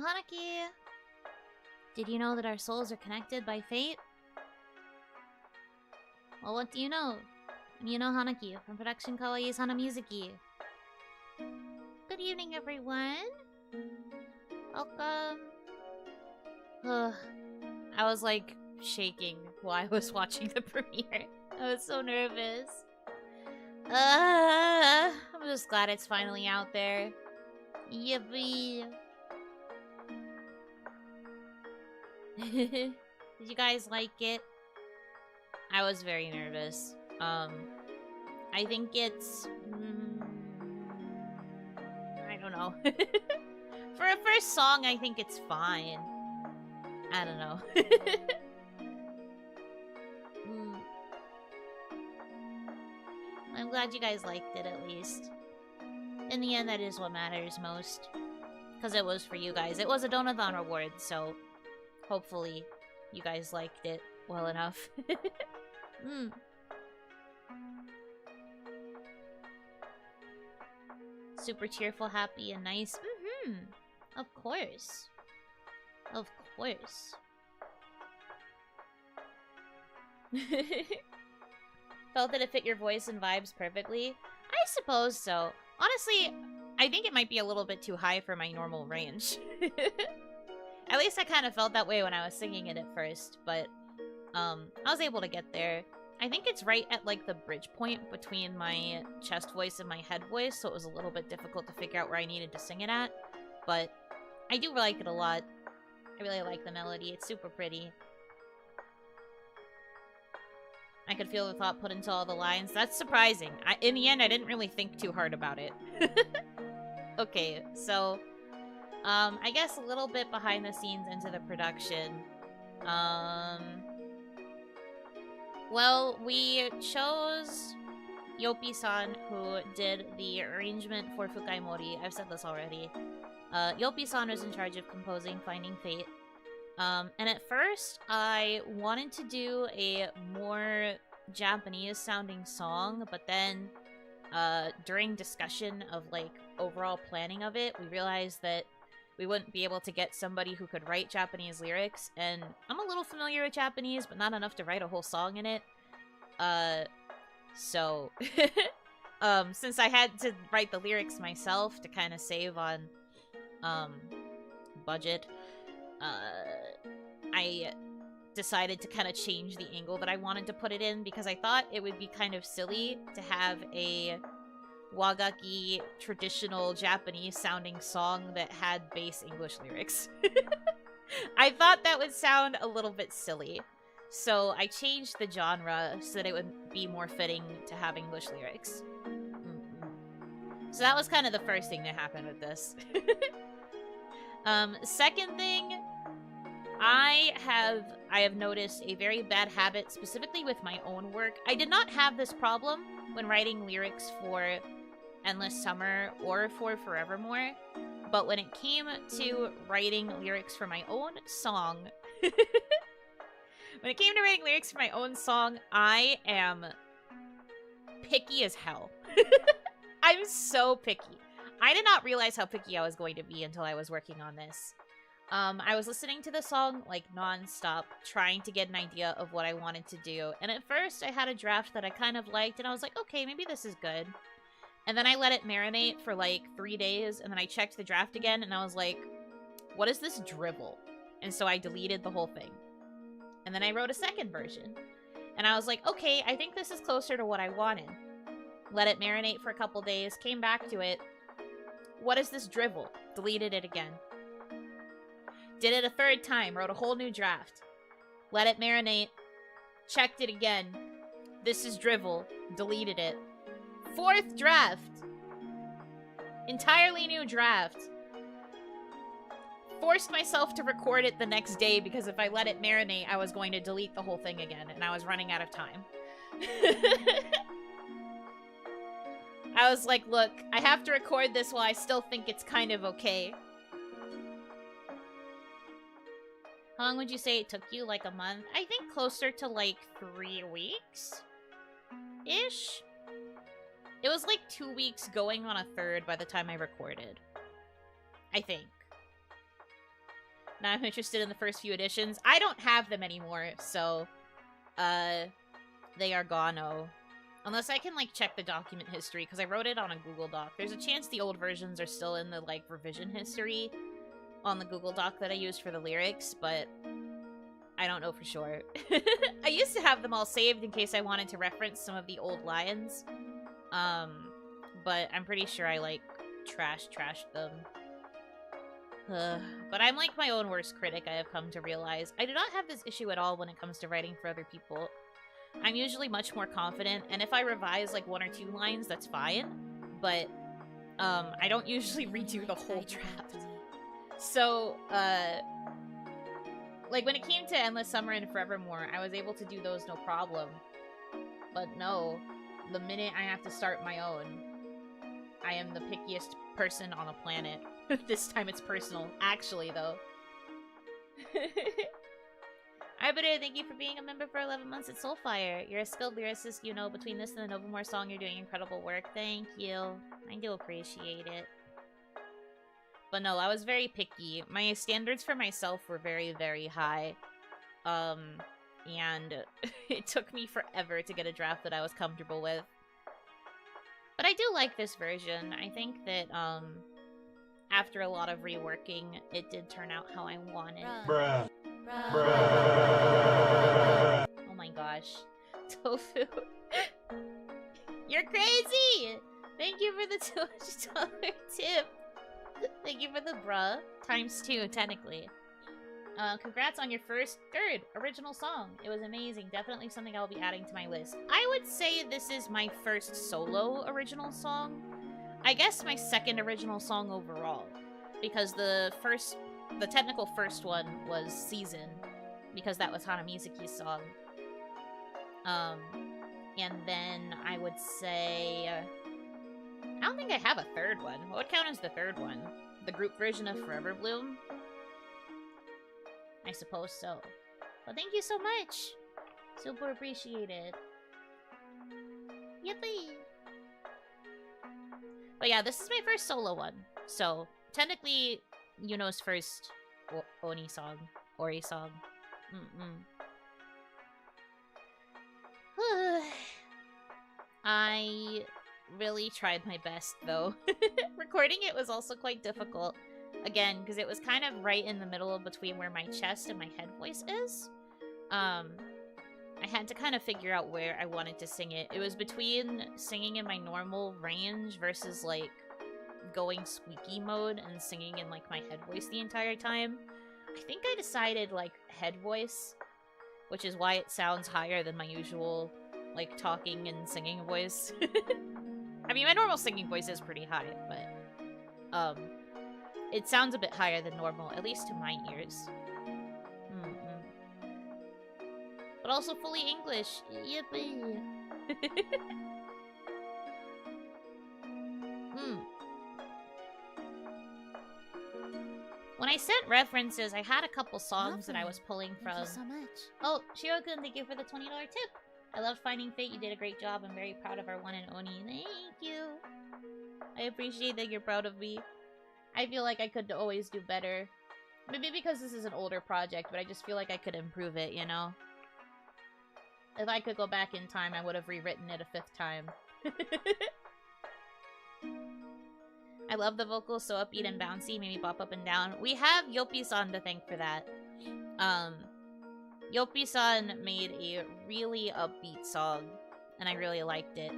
Hanaki! Did you know that our souls are connected by fate? Well, what do you know? I'm Yuno Hanaki from production Kawaii's Hanamizuki. Good evening, everyone! Welcome! I was like shaking while I was watching the premiere. I was so nervous. I'm just glad it's finally out there. Yippee! Did you guys like it? I was very nervous. I think it's... I don't know. For a first song, I think it's fine. I don't know. I'm glad you guys liked it, at least. In the end, that is what matters most. Because it was for you guys. It was a Donathon reward, so... hopefully, you guys liked it well enough. Super cheerful, happy, and nice. Of course. Of course. Felt that it fit your voice and vibes perfectly? I suppose so. Honestly, I think it might be a little bit too high for my normal range. At least I kind of felt that way when I was singing it at first, but I was able to get there. I think it's right at like the bridge point between my chest voice and my head voice, so it was a little bit difficult to figure out where I needed to sing it at, but I do like it a lot. I really like the melody. It's super pretty. I could feel the thought put into all the lines. That's surprising. In the end, I didn't really think too hard about it. Okay, so... I guess a little bit behind the scenes into the production. Well, we chose Yopi-san, who did the arrangement for Fukai Mori. I've said this already. Yopi-san was in charge of composing Finding Fate. And at first, I wanted to do a more Japanese-sounding song, but then, during discussion of, like, overall planning of it, we realized that we wouldn't be able to get somebody who could write Japanese lyrics, and I'm a little familiar with Japanese, but not enough to write a whole song in it. So, since I had to write the lyrics myself to kind of save on, budget, I decided to kind of change the angle that I wanted to put it in, because I thought it would be kind of silly to have a Wagaki traditional Japanese sounding song that had base English lyrics. I thought that would sound a little bit silly. So I changed the genre so that it would be more fitting to have English lyrics. So that was kind of the first thing that happened with this. Second thing, I have noticed a very bad habit, specifically with my own work. I did not have this problem when writing lyrics for Endless Summer or for Forevermore, but when it came to writing lyrics for my own song, I am picky as hell. I'm so picky. I did not realize how picky I was going to be until I was working on this. I was listening to the song, like, non-stop, trying to get an idea of what I wanted to do, and at first I had a draft that I kind of liked, and I was like, okay, maybe this is good. And then I let it marinate for, like, 3 days, and then I checked the draft again, and I was like, what is this drivel? And so I deleted the whole thing. And then I wrote a second version. And I was like, okay, I think this is closer to what I wanted. Let it marinate for a couple days, came back to it. What is this drivel? Deleted it again. Did it a third time, wrote a whole new draft. Let it marinate, checked it again. This is drivel, deleted it. Fourth draft. Entirely new draft. Forced myself to record it the next day because if I let it marinate, I was going to delete the whole thing again, and I was running out of time. I was like, look, I have to record this while I still think it's kind of okay. How long would you say it took you? Like a month? I think closer to like 3 weeks-ish? It was like 2 weeks going on a third by the time I recorded. I think. Now I'm interested in the first few editions. I don't have them anymore, so they are gone-o. Unless I can, like, check the document history, because I wrote it on a Google Doc. There's a chance the old versions are still in the, like, revision history on the Google Doc that I used for the lyrics, but I don't know for sure. I used to have them all saved in case I wanted to reference some of the old lines. But I'm pretty sure I, like, trashed them. But I'm, like, my own worst critic, I have come to realize. I do not have this issue at all when it comes to writing for other people. I'm usually much more confident, and if I revise, like, 1 or 2 lines, that's fine. But, I don't usually redo the whole draft. So, like, when it came to Endless Summer and Forevermore, I was able to do those no problem. But no, the minute I have to start my own, I am the pickiest person on the planet. This time it's personal. Actually, though. Arbiter, thank you for being a member for 11 months at Soulfire. You're a skilled lyricist, you know. Between this and the Novamore song, you're doing incredible work. Thank you. I do appreciate it. But no, I was very picky. My standards for myself were very, very high. And it took me forever to get a draft that I was comfortable with. But I do like this version. I think that, after a lot of reworking, it did turn out how I wanted. Bruh. Oh my gosh. Tofu. You're crazy! Thank you for the $200 tip. Thank you for the bruh. ×2, technically. Congrats on your third original song. It was amazing. Definitely something I'll be adding to my list. I would say this is my first solo original song. I guess my second original song overall. Because the technical first one was Season. Because that was Hanamizuki's song. And then I would say... I don't think I have a third one. What would count as the third one? The group version of Forever Bloom? I suppose so. Well, thank you so much! Super appreciated. Yippee! But yeah, this is my first solo one. So, technically, Yuno's first Ori song. I really tried my best, though. Recording it was also quite difficult. Again, because it was kind of right in the middle between where my chest and my head voice is. I had to kind of figure out where I wanted to sing it. It was between singing in my normal range versus, like, going squeaky mode and singing in, like, my head voice the entire time. I think I decided, like, head voice, which is why it sounds higher than my usual, like, talking and singing voice. I mean, my normal singing voice is pretty high, but, it sounds a bit higher than normal, at least to my ears. But also fully English. Yippee! When I sent references, I had a couple songs that I was pulling from. Thank you so much. Oh, Shiro-kun, thank you for the $20 tip. I loved Finding Fate. You did a great job. I'm very proud of our one and Oni. Thank you. I appreciate that you're proud of me. I feel like I could always do better. Maybe because this is an older project, but I just feel like I could improve it, you know? If I could go back in time, I would have rewritten it a 5th time. I love the vocals, so upbeat and bouncy, made me bop up and down. We have Yopi-san to thank for that. Yopi-san made a really upbeat song, and I really liked it.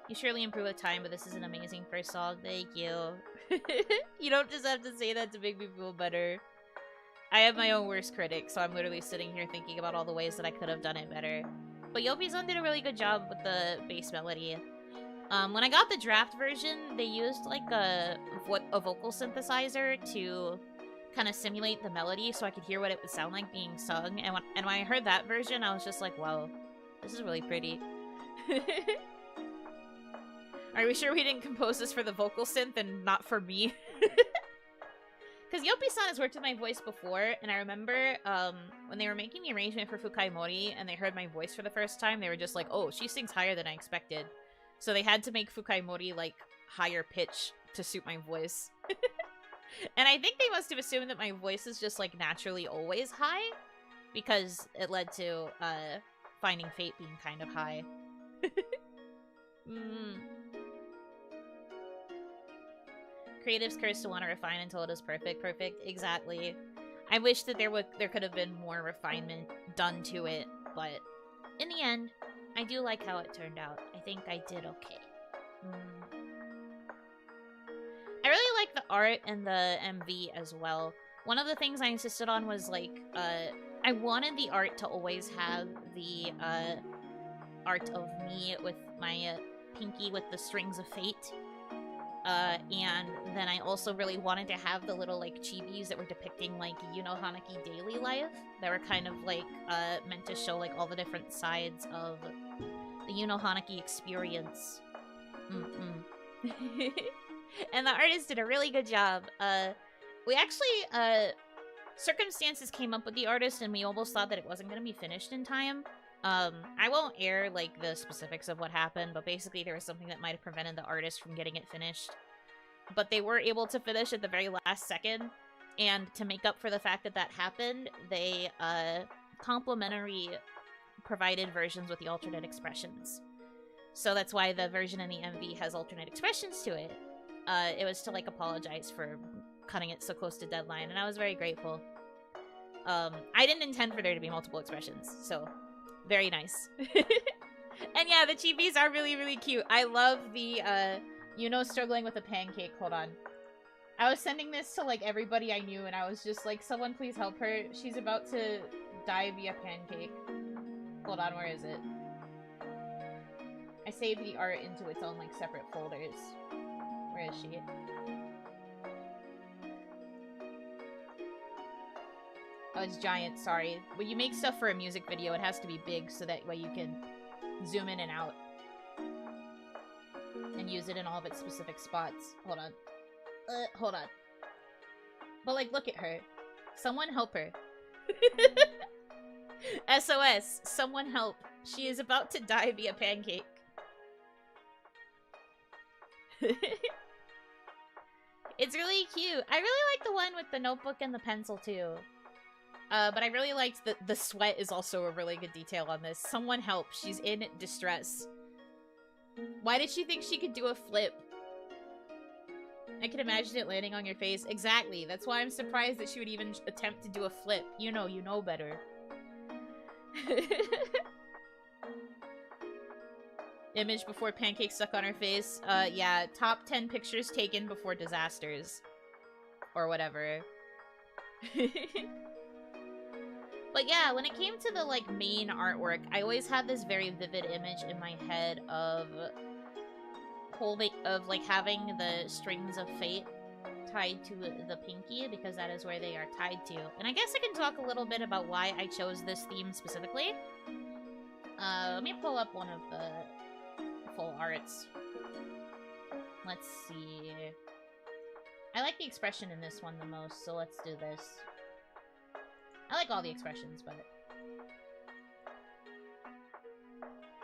You surely improve with time, but this is an amazing first song. Thank you. You don't just have to say that to make me feel better. I have my own worst critic, so I'm literally sitting here thinking about all the ways that I could have done it better. But Yopi-san did a really good job with the bass melody. When I got the draft version, they used like a vocal synthesizer to kind of simulate the melody so I could hear what it would sound like being sung. And when I heard that version, I was just like, wow, this is really pretty. Are we sure we didn't compose this for the vocal synth and not for me? Because Yopi-san has worked with my voice before, and I remember when they were making the arrangement for Fukai Mori and they heard my voice for the first time, they were just like, oh, she sings higher than I expected. So they had to make Fukai Mori, like, higher pitch to suit my voice. And I think they must have assumed that my voice is just, like, naturally always high, because it led to, Finding Fate being kind of high. Creative's curse to want to refine until it is perfect. Perfect, exactly. I wish that there could have been more refinement done to it, but in the end, I do like how it turned out. I think I did okay. I really like the art and the MV as well. One of the things I insisted on was, like, I wanted the art to always have the, art of me with my, pinky with the strings of fate. And then I also really wanted to have the little, like, chibis that were depicting, like, Yuno Hanaki daily life. That were kind of, like, meant to show, like, all the different sides of the Yuno Hanaki experience. And the artist did a really good job. We actually, circumstances came up with the artist, and we almost thought that it wasn't going to be finished in time. I won't air, like, the specifics of what happened, but basically there was something that might have prevented the artist from getting it finished. But they were able to finish at the very last second, and to make up for the fact that that happened, they, complimentary provided versions with the alternate expressions. So that's why the version in the MV has alternate expressions to it. It was to, like, apologize for cutting it so close to deadline, and I was very grateful. I didn't intend for there to be multiple expressions, so very nice. And yeah, the chibis are really, really cute. I love the, Yuno struggling with a pancake. Hold on. I was sending this to, like, everybody I knew, and I was just like, someone please help her. She's about to die via pancake. Hold on, where is it? I saved the art into its own, like, separate folders. Where is she? Oh, it's giant, sorry. When you make stuff for a music video, it has to be big so that way you can zoom in and out. And use it in all of its specific spots. Hold on. Hold on. But, like, look at her. Someone help her. SOS. Someone help. She is about to die via pancake. It's really cute. I really like the one with the notebook and the pencil, too. But I really liked the sweat is also a really good detail on this. Someone help. She's in distress. Why did she think she could do a flip? I can imagine it landing on your face. Exactly. That's why I'm surprised that she would even attempt to do a flip. You know better. Image before pancake stuck on her face. Yeah, top 10 pictures taken before disasters. Or whatever. But yeah, when it came to the, like, main artwork, I always had this very vivid image in my head of like, having the strings of fate tied to the pinky, because that is where they are tied to. And I guess I can talk a little bit about why I chose this theme specifically. Let me pull up one of the full arts. Let's see. I like the expression in this one the most, so let's do this. I like all the expressions, but...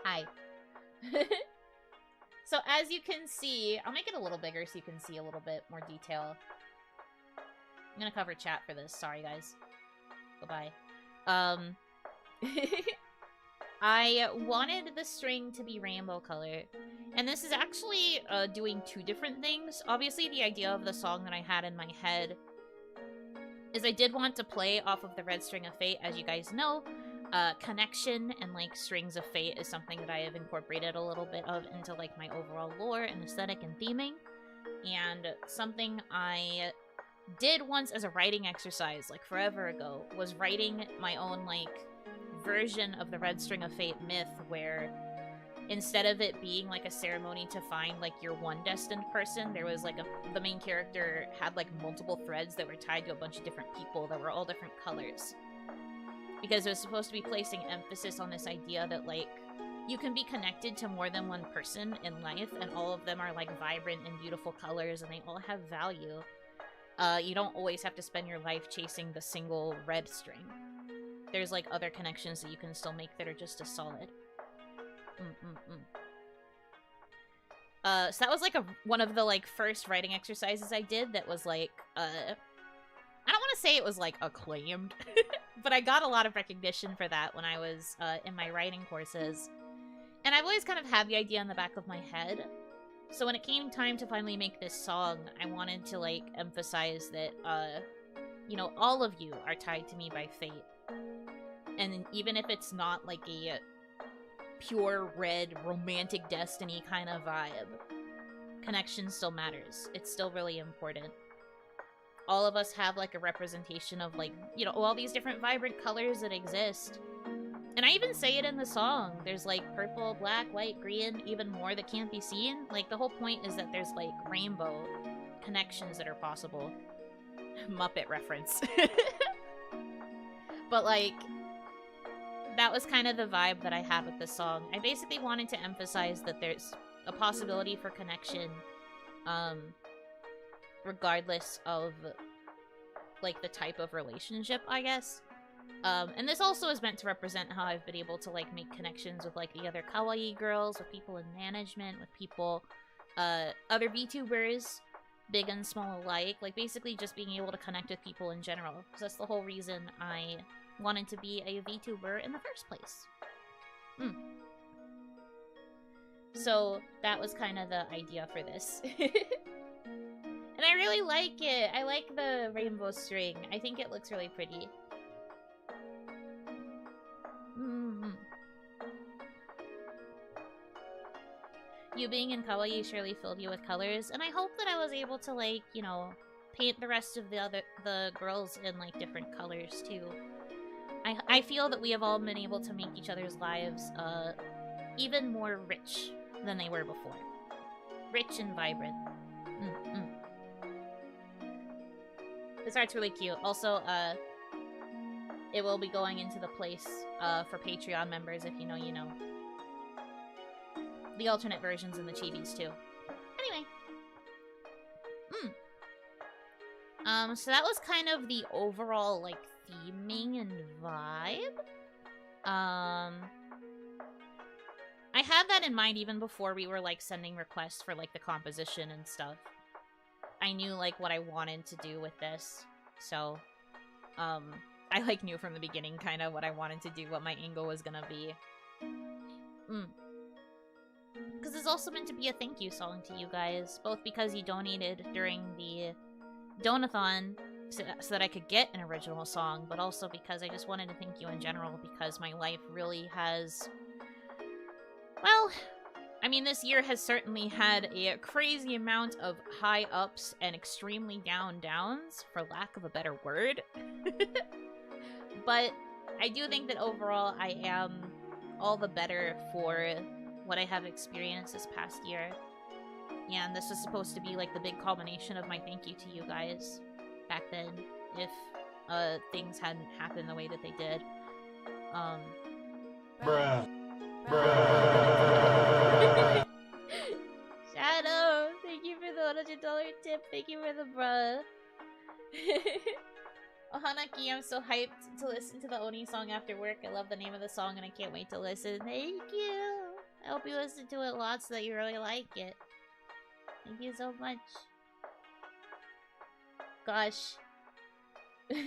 Hi. So as you can see, I'll make it a little bigger so you can see a little bit more detail. I'm gonna cover chat for this. Sorry, guys. Bye-bye. I wanted the string to be rainbow color. And this is actually doing two different things. Obviously, the idea of the song that I had in my head is I did want to play off of the red string of fate, as you guys know. Connection and, like, strings of fate is something that I have incorporated a little bit of into, like, my overall lore and aesthetic and theming. And something I did once as a writing exercise, like, forever ago, was writing my own, like, version of the red string of fate myth, where instead of it being, like, a ceremony to find, like, your one destined person, there was, like, the main character had, like, multiple threads that were tied to a bunch of different people that were all different colors. Because it was supposed to be placing emphasis on this idea that, like, you can be connected to more than one person in life, and all of them are, like, vibrant and beautiful colors, and they all have value. You don't always have to spend your life chasing the single red string. There's, like, other connections that you can still make that are just as solid. So that was like one of the like first writing exercises I did that was like I don't want to say it was like acclaimed, but I got a lot of recognition for that when I was in my writing courses. And I've always kind of had the idea in the back of my head. So when it came time to finally make this song, I wanted to like emphasize that you know, all of you are tied to me by fate. And even if it's not like a pure red romantic destiny kind of vibe, connection still matters. It's still really important. All of us have like a representation of like, you know, all these different vibrant colors that exist. And I even say it in the song. There's like purple, black, white, green, even more that can't be seen. Like the whole point is that there's like rainbow connections that are possible. Muppet reference. But like, that was kind of the vibe that I had with the song. I basically wanted to emphasize that there's a possibility for connection, regardless of, like, the type of relationship, I guess. And this also is meant to represent how I've been able to, like, make connections with, like, the other kawaii girls, with people in management, with people, other VTubers, big and small alike. Like, basically just being able to connect with people in general. Because that's the whole reason I wanted to be a VTuber in the first place. So that was kind of the idea for this. And I really like it. I like the rainbow string. I think it looks really pretty. You being in kawaii surely filled you with colors, and I hope that I was able to, like, you know, paint the rest of the girls in, like, different colors, too. I feel that we have all been able to make each other's lives, even more rich than they were before. Rich and vibrant. This art's really cute. Also, it will be going into the place, for Patreon members, if you know, you know. The alternate versions and the chibis, too. Anyway. So that was kind of the overall, like, theming and vibe. I had that in mind even before we were, like, sending requests for, like, the composition and stuff. I knew, like, what I wanted to do with this. So, I, like, knew from the beginning kind of what I wanted to do, what my angle was gonna be. Because it's also meant to be a thank you song to you guys, both because you donated during the Donathon so that I could get an original song, but also because I just wanted to thank you in general, because my life really has... Well, I mean, this year has certainly had a crazy amount of high ups and extremely down downs, for lack of a better word. But I do think that overall I am all the better for what I have experienced this past year. And this was supposed to be like the big culmination of my thank you to you guys back then, if things hadn't happened the way that they did. Bruh. Shadow, thank you for the $100 tip. Thank you for the bruh. Oh, Hanaki, I'm so hyped to listen to the Oni song after work. I love the name of the song and I can't wait to listen. Thank you. I hope you listen to it lots so that you really like it. Thank you so much. Gosh. What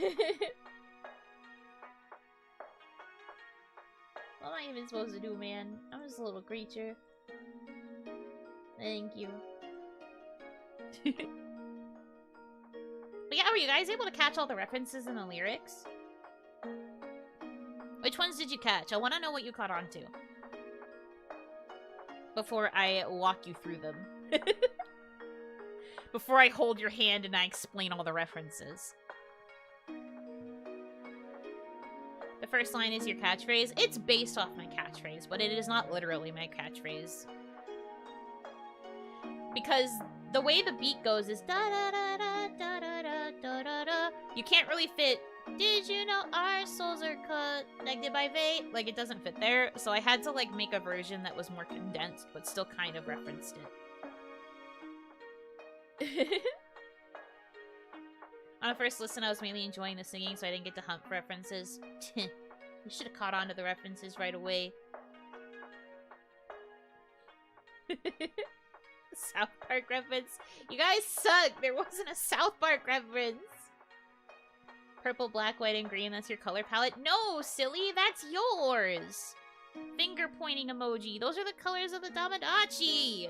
am I even supposed to do, man? I'm just a little creature. Thank you. But yeah, were you guys able to catch all the references in the lyrics? Which ones did you catch? I want to know what you caught on to before I walk you through them. Before I hold your hand and I explain all the references. The first line is your catchphrase. It's based off my catchphrase, but it is not literally my catchphrase. Because the way the beat goes is da da da da da da da da da da. You can't really fit, did you know our souls are connected by fate? Like, it doesn't fit there, so I had to, like, make a version that was more condensed, but still kind of referenced it. On a first listen, I was mainly enjoying the singing, so I didn't get to hunt for references. You should have caught on to the references right away. South Park reference. You guys suck. There wasn't a South Park reference. Purple, black, white, and green. That's your color palette. No, silly. That's yours. Finger pointing emoji. Those are the colors of the Tamagotchi.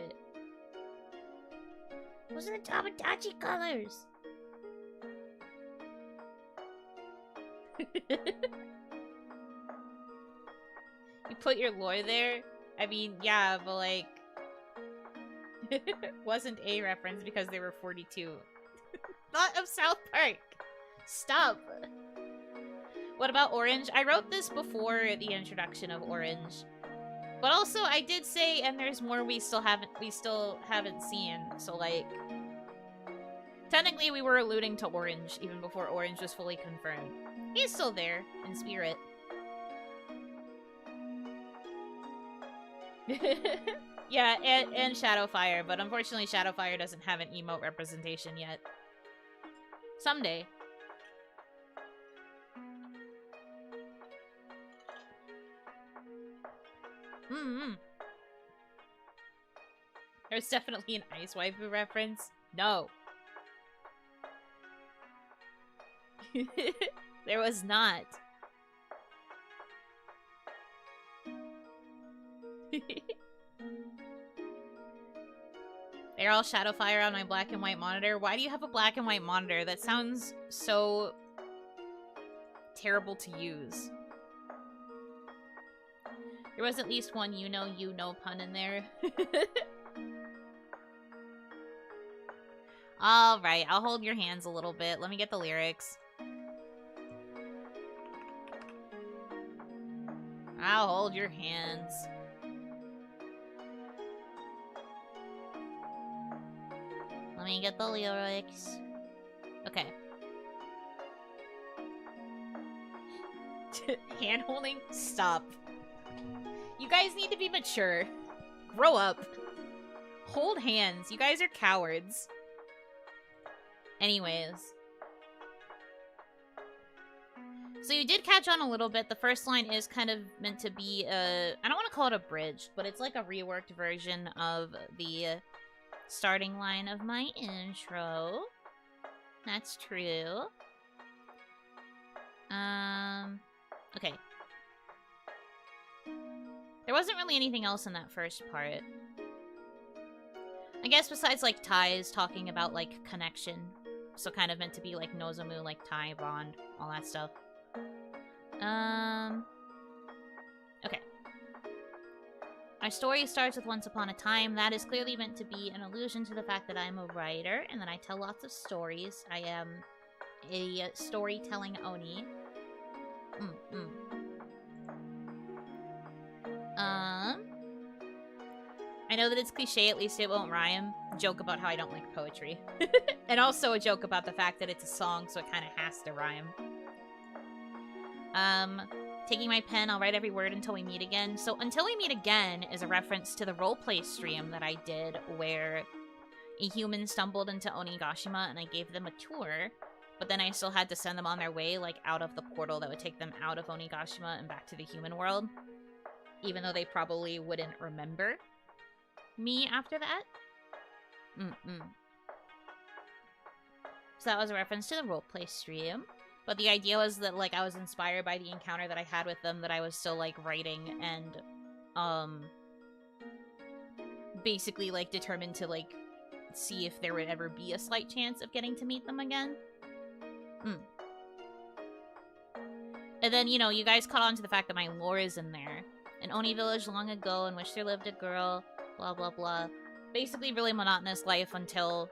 Those are the Tamagotchi colors. You put your lore there? I mean, yeah, but like... wasn't a reference because there were 42. Not of South Park! Stop! What about Orange? I wrote this before the introduction of Orange. But also, I did say, and there's more we still haven't seen, so like... Technically, we were alluding to Orange even before Orange was fully confirmed. He's still there, in spirit. Yeah, and Shadowfire, but unfortunately Shadowfire doesn't have an emote representation yet. Someday. There's definitely an Ice Waifu reference. No. There was not. They're all Shadowfire on my black and white monitor. Why do you have a black and white monitor? That sounds so terrible to use. There was at least one you know pun in there. Alright, I'll hold your hands a little bit. Let me get the lyrics. I'll hold your hands. Let me get the lyrics. Okay. Hand holding? Stop. You guys need to be mature. Grow up. Hold hands. You guys are cowards. Anyways. So you did catch on a little bit. The first line is kind of meant to be a... I don't want to call it a bridge, but it's like a reworked version of the starting line of my intro. That's true. Okay. There wasn't really anything else in that first part. I guess besides, like, ties talking about, like, connection. So kind of meant to be, like, Nozomu, like, tie, bond, all that stuff. Okay. Our story starts with once upon a time. That is clearly meant to be an allusion to the fact that I'm a writer and that I tell lots of stories. I am a storytelling oni. I know that it's cliche, at least it won't rhyme. Joke about how I don't like poetry. And also a joke about the fact that it's a song, so it kind of has to rhyme. Taking my pen, I'll write every word until we meet again. So, Until We Meet Again is a reference to the roleplay stream that I did where a human stumbled into Onigashima and I gave them a tour, but then I still had to send them on their way, like, out of the portal that would take them out of Onigashima and back to the human world. Even though they probably wouldn't remember me after that. So that was a reference to the roleplay stream. But the idea was that, like, I was inspired by the encounter that I had with them, that I was still, like, writing and, basically, like, determined to, like, see if there would ever be a slight chance of getting to meet them again. And then, you know, you guys caught on to the fact that my lore is in there. An Oni village long ago in which there lived a girl, blah, blah, blah. Basically, really monotonous life until,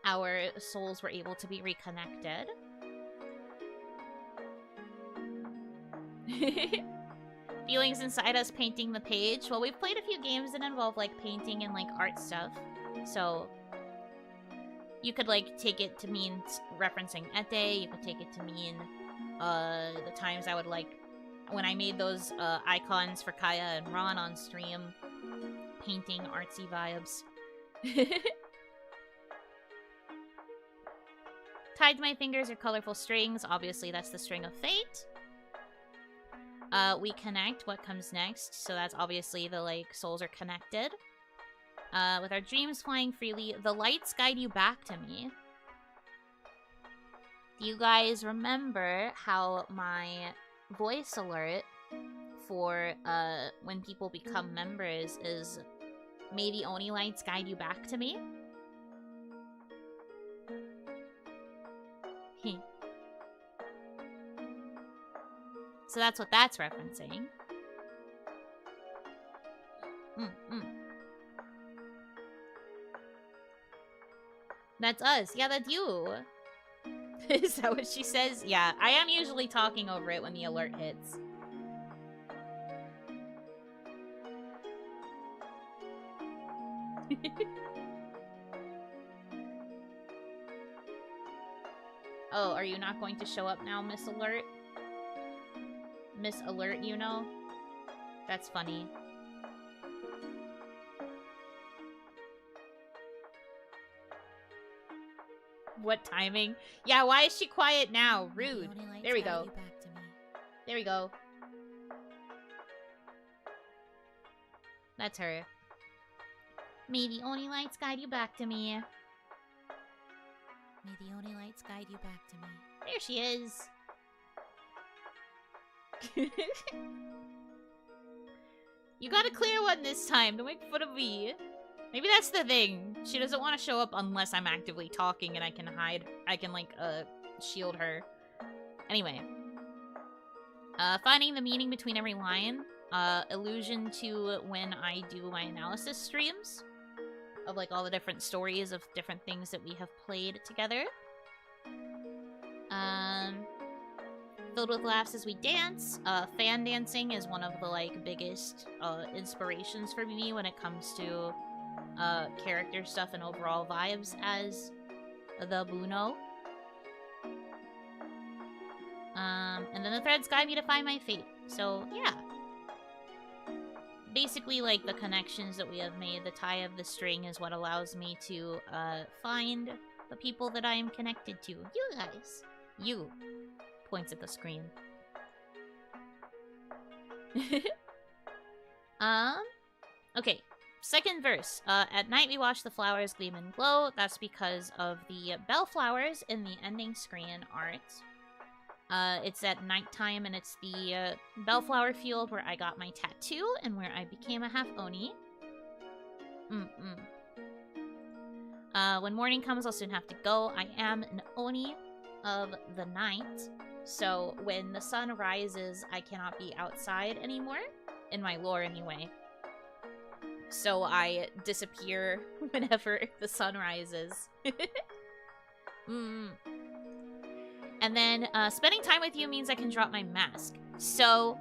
our souls were able to be reconnected. Feelings inside us painting the page. Well, we've played a few games that involve, like, painting and, like, art stuff. So, you could, like, take it to mean referencing Ete. You could take it to mean, the times I would, like, when I made those, icons for Kaya and Ron on stream. Painting artsy vibes. Tied to my fingers are colorful strings. Obviously, that's the string of fate. We connect. What comes next? So that's obviously the, like, souls are connected. With our dreams flying freely, the lights guide you back to me. Do you guys remember how my voice alert for when people become members is may the Oni lights guide you back to me? So that's what that's referencing. That's us. Yeah, that's you. Is that what she says? Yeah, I am usually talking over it when the alert hits. Oh, are you not going to show up now, Miss Alert? Miss Alert, you know? That's funny. What timing? Yeah, why is she quiet now? Rude. There we go. There we go. That's her. May the Oni lights guide you back to me. May the Oni lights guide you back to me. There she is. You got a clear one this time. Don't make fun of me. Maybe that's the thing. She doesn't want to show up unless I'm actively talking and I can hide. I can, like, shield her. Anyway. Finding the meaning between every line. Allusion to when I do my analysis streams. Of, like, all the different stories of different things that we have played together. Filled with laughs as we dance. Fan dancing is one of the, like, biggest inspirations for me when it comes to character stuff and overall vibes as the Buno. And then the threads guide me to find my fate. So, yeah. Basically, like, the connections that we have made, the tie of the string is what allows me to find the people that I am connected to. You guys. You. Points at the screen. Okay. Second verse. At night we watch the flowers gleam and glow. That's because of the bellflowers in the ending screen art. It's at nighttime and it's the bellflower field where I got my tattoo and where I became a half Oni. When morning comes, I'll soon have to go. I am an Oni of the night. So when the sun rises, I cannot be outside anymore. In my lore, anyway. So I disappear whenever the sun rises. And then spending time with you means I can drop my mask. So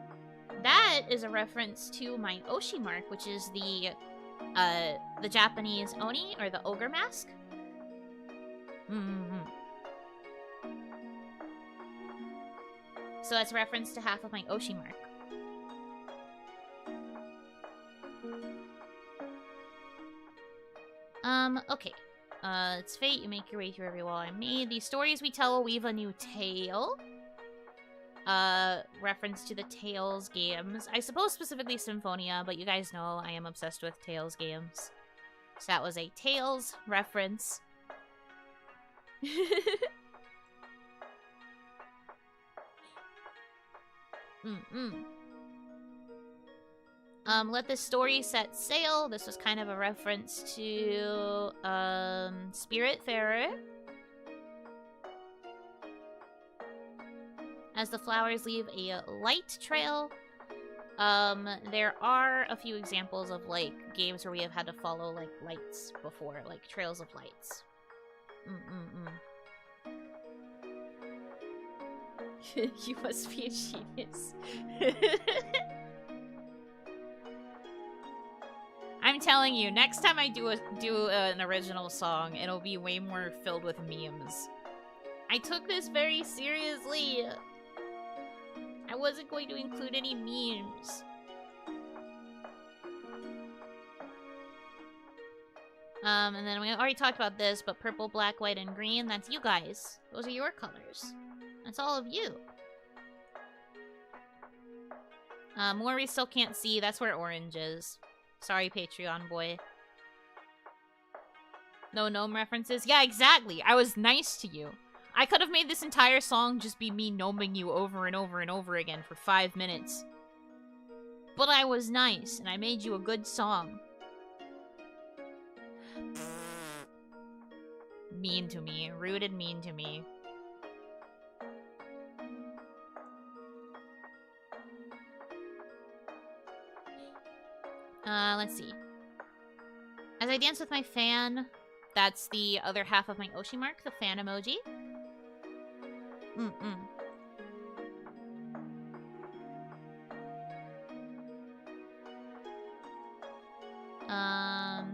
that is a reference to my Oshi mark, which is the Japanese Oni, or the ogre mask. So that's a reference to half of my Oshi mark. Okay. It's fate, you make your way through every wall I made. These stories we tell will weave a new tale. Reference to the Tales games. I suppose specifically Symphonia, but you guys know I am obsessed with Tales games. So that was a Tales reference. Let this story set sail. This was kind of a reference to, Spiritfarer. As the flowers leave a light trail. There are a few examples of, like, games where we have had to follow, like, lights before. Like, trails of lights. You must be a genius. I'm telling you, next time I do an original song, it'll be way more filled with memes. I took this very seriously. I wasn't going to include any memes. And then we already talked about this, but purple, black, white, and green, that's you guys. Those are your colors. That's all of you. More we still can't see, that's where orange is. Sorry, Patreon boy. No gnome references? Yeah, exactly. I was nice to you. I could have made this entire song just be me gnoming you over and over and over again for 5 minutes. But I was nice, and I made you a good song. Mean to me. Rude and mean to me. Let's see. As I dance with my fan, that's the other half of my Oshi mark, the fan emoji.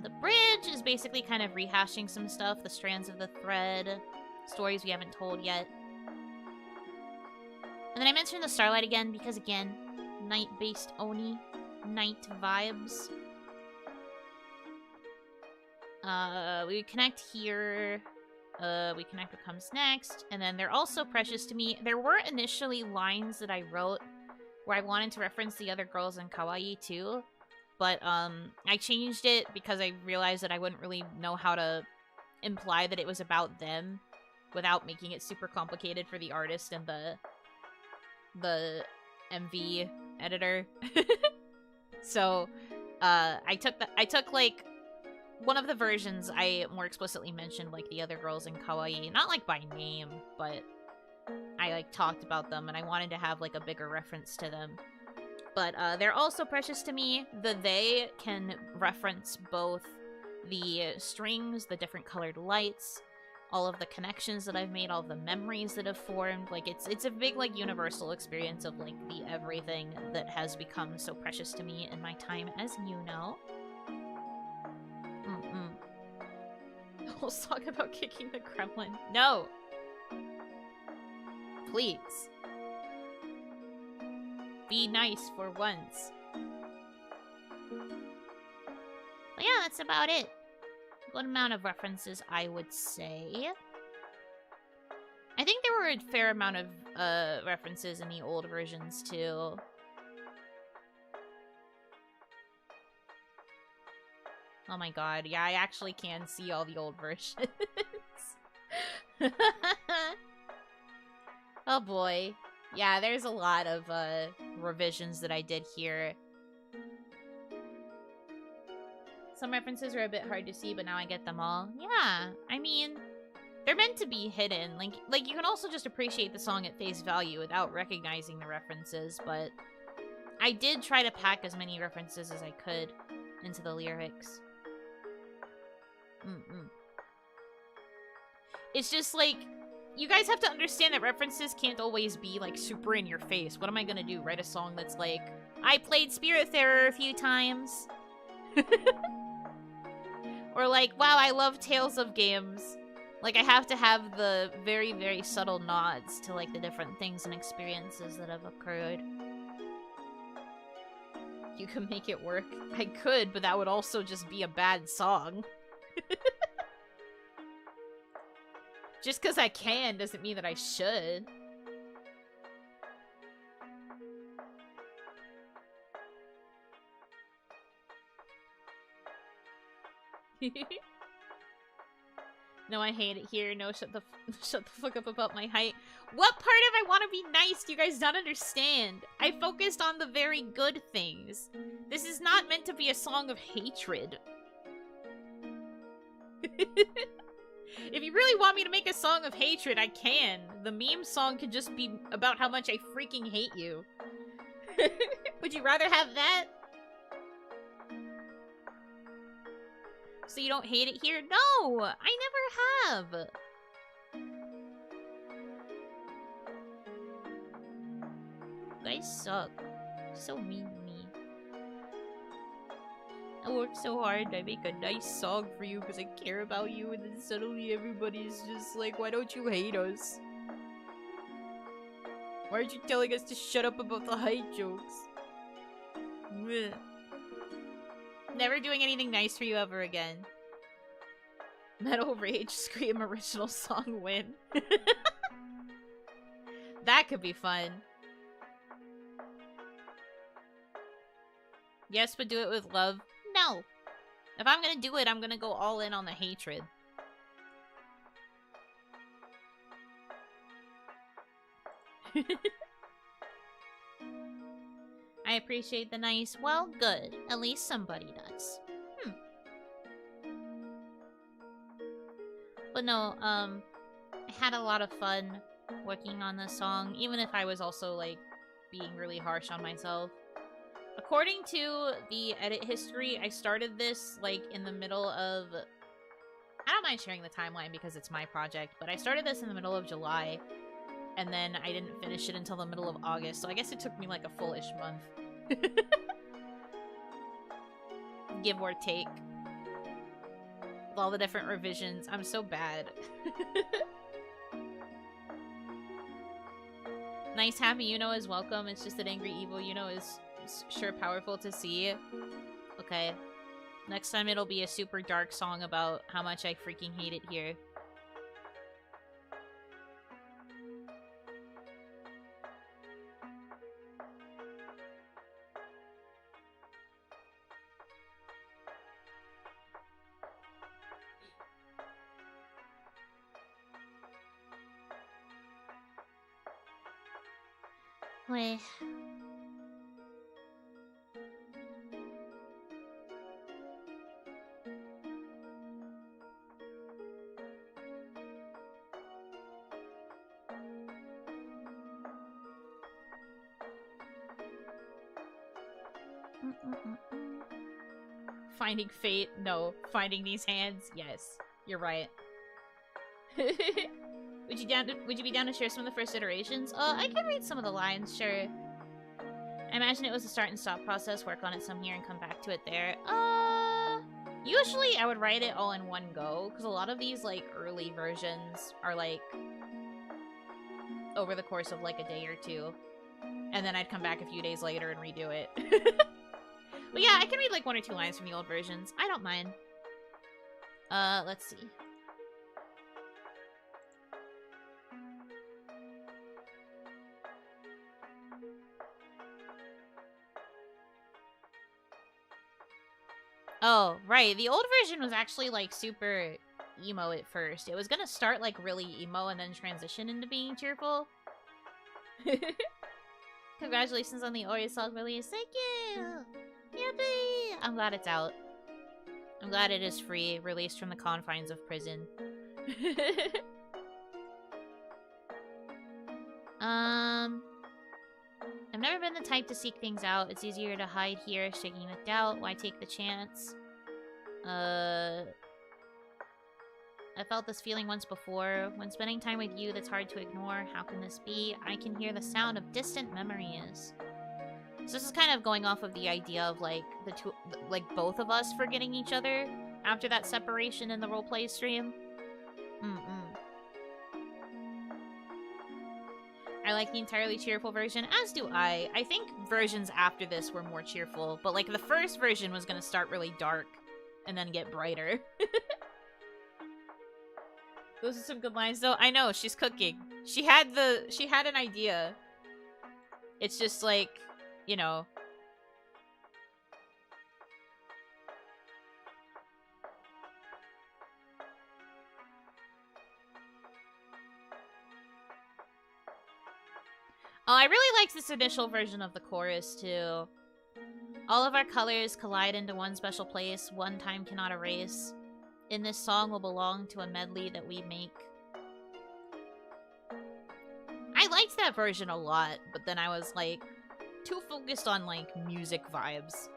The bridge is basically kind of rehashing some stuff, the strands of the thread, stories we haven't told yet. And then I mentioned the starlight again because, again, night-based Oni, night vibes. We connect here, we connect what comes next, and then they're also precious to me. There were initially lines that I wrote where I wanted to reference the other girls in kawaii too, but I changed it because I realized that I wouldn't really know how to imply that it was about them without making it super complicated for the artist and the MV editor. So I took like one of the versions I more explicitly mentioned like the other girls in kawaii, not like by name, but I like talked about them and I wanted to have like a bigger reference to them. But they're also precious to me. The they can reference both the strings, the different colored lights, all of the connections that I've made, all of the memories that have formed. Like it's a big like universal experience of like the everything that has become so precious to me in my time as Yuno. The whole song about kicking the gremlin. No! Please. Be nice for once. But yeah, that's about it. Good amount of references, I would say. I think there were a fair amount of references in the old versions, too. Oh my god, yeah, I actually can see all the old versions. Oh boy. Yeah, there's a lot of revisions that I did here. Some references are a bit hard to see, but now I get them all. Yeah, I mean, they're meant to be hidden. Like you can also just appreciate the song at face value without recognizing the references, but I did try to pack as many references as I could into the lyrics. It's just like, you guys have to understand that references can't always be like super in your face. What am I gonna do? Write a song that's like, I played Spiritfarer a few times. Or like, wow, I love Tales of games. Like, I have to have the very, very subtle nods to like the different things and experiences that have occurred. You can make it work. I could, but that would also just be a bad song. Just because I can doesn't mean that I should. No, I hate it here. No, shut the fuck up about my height. What part of I want to be nice do you guys not understand? I focused on the very good things. This is not meant to be a song of hatred. If you really want me to make a song of hatred, I can. The meme song could just be about how much I freaking hate you. Would you rather have that? So you don't hate it here? No! I never have! You guys suck. So mean to me. I work so hard, I make a nice song for you because I care about you, and then suddenly everybody's just like, why don't you hate us? Why aren't you telling us to shut up about the height jokes? Blech. Never doing anything nice for you ever again. Metal Rage Scream original song win. That could be fun. Yes, but do it with love. No. If I'm gonna do it, I'm gonna go all in on the hatred. I appreciate the nice, well, good. At least somebody does. But no, I had a lot of fun working on this song, even if I was also, like, being really harsh on myself. According to the edit history, I started this, like, in the middle of... I don't mind sharing the timeline because it's my project, but I started this in the middle of July, and then I didn't finish it until the middle of August, so I guess it took me, like, a full-ish month. Give or take. With all the different revisions. I'm so bad. Nice, happy Yuno is welcome. It's just that angry evil Yuno is sure powerful to see. Okay. Next time it'll be a super dark song about how much I freaking hate it here. Wait. Finding fate? No. Finding these hands? Yes. You're right. Would you be down to share some of the first iterations? I can read some of the lines, sure. I imagine it was a start and stop process, work on it some here and come back to it there. Usually I would write it all in one go, because a lot of these, like, early versions are, like, over the course of, like, a day or two. And then I'd come back a few days later and redo it. But yeah, I can read, like, one or two lines from the old versions. I don't mind. Let's see. Oh, right. The old version was actually, like, super emo at first. It was gonna start, like, really emo and then transition into being cheerful. Congratulations on the Ori song release. Thank you! Yippee! I'm glad it's out. I'm glad it is free, released from the confines of prison. I've never been the type to seek things out. It's easier to hide here, shaking with doubt. Why take the chance? I felt this feeling once before. When spending time with you, that's hard to ignore. How can this be? I can hear the sound of distant memories. So this is kind of going off of the idea of, like, the two, like, both of us forgetting each other after that separation in the roleplay stream. I like the entirely cheerful version, as do I. I think versions after this were more cheerful, but, like, the first version was gonna start really dark and then get brighter. Those are some good lines, though. I know, she's cooking. She had an idea. It's just, like, you know. Oh, I really liked this initial version of the chorus, too. All of our colors collide into one special place, one time cannot erase. In this song will belong to a medley that we make. I liked that version a lot, but then I was, like, too focused on, like, music vibes.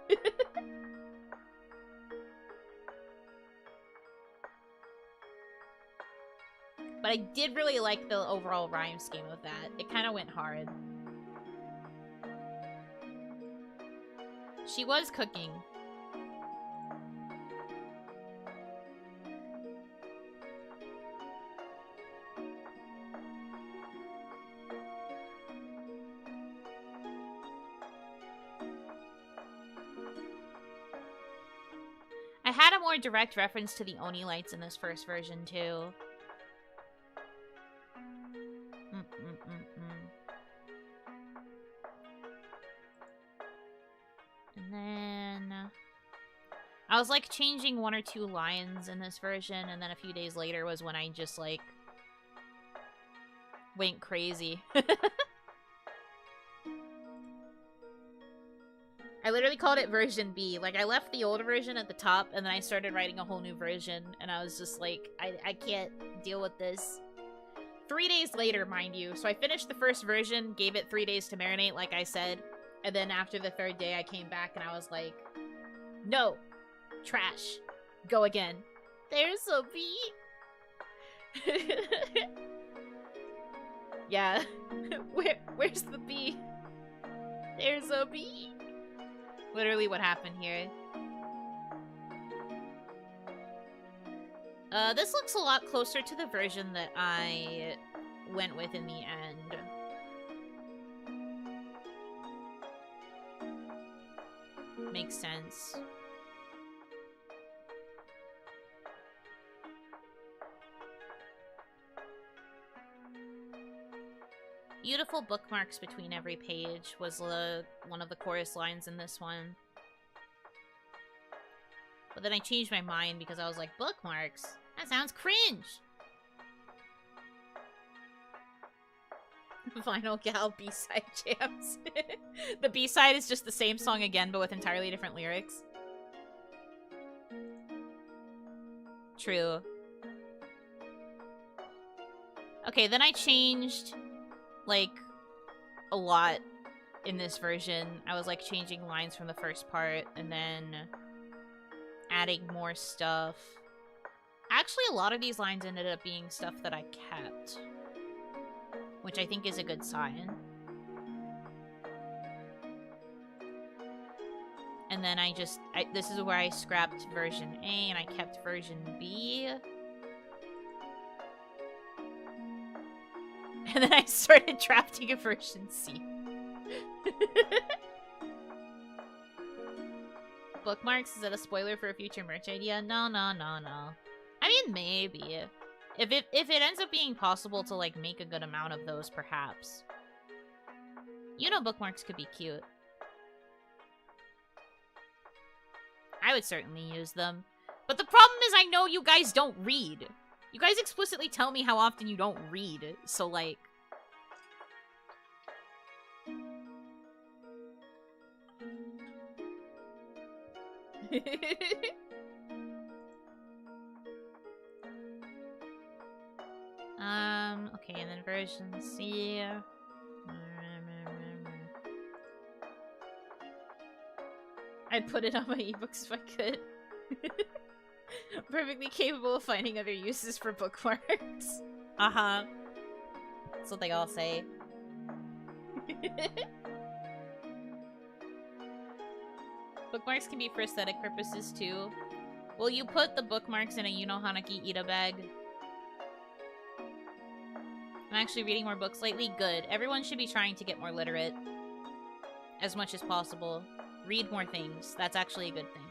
But I did really like the overall rhyme scheme of that. It kind of went hard. She was cooking. I had a more direct reference to the Oni lights in this first version, too. And then I was, like, changing one or two lines in this version, and then a few days later was when I just, like, went crazy. I literally called it version B. Like, I left the old version at the top, and then I started writing a whole new version, and I was just like, I can't deal with this. 3 days later, mind you. So I finished the first version, gave it 3 days to marinate, like I said, and then after the 3rd day, I came back, and I was like, no. Trash. Go again. There's a B. Yeah. Where's the B? There's a B. Literally what happened here. This looks a lot closer to the version that I went with in the end. Makes sense. Beautiful bookmarks between every page was one of the chorus lines in this one. But then I changed my mind because I was like, bookmarks? That sounds cringe! Vinyl Gal B-side jams. The B-side is just the same song again, but with entirely different lyrics. True. Okay, then I changed, like, a lot in this version. I was, like, changing lines from the first part, and then adding more stuff. Actually, a lot of these lines ended up being stuff that I kept, which I think is a good sign. And then this is where I scrapped version A and I kept version B. And then I started drafting a version C. Bookmarks, is that a spoiler for a future merch idea? No. I mean, maybe. If it ends up being possible to, like, make a good amount of those, perhaps. You know, bookmarks could be cute. I would certainly use them. But the problem is I know you guys don't read. You guys explicitly tell me how often you don't read, so, like... Okay, and then version C. I'd put it on my ebooks if I could. Perfectly capable of finding other uses for bookmarks. Uh-huh. That's what they all say. Bookmarks can be for aesthetic purposes, too. Will you put the bookmarks in a Yuno Hanaki Ida bag? I'm actually reading more books lately. Good. Everyone should be trying to get more literate. As much as possible. Read more things. That's actually a good thing.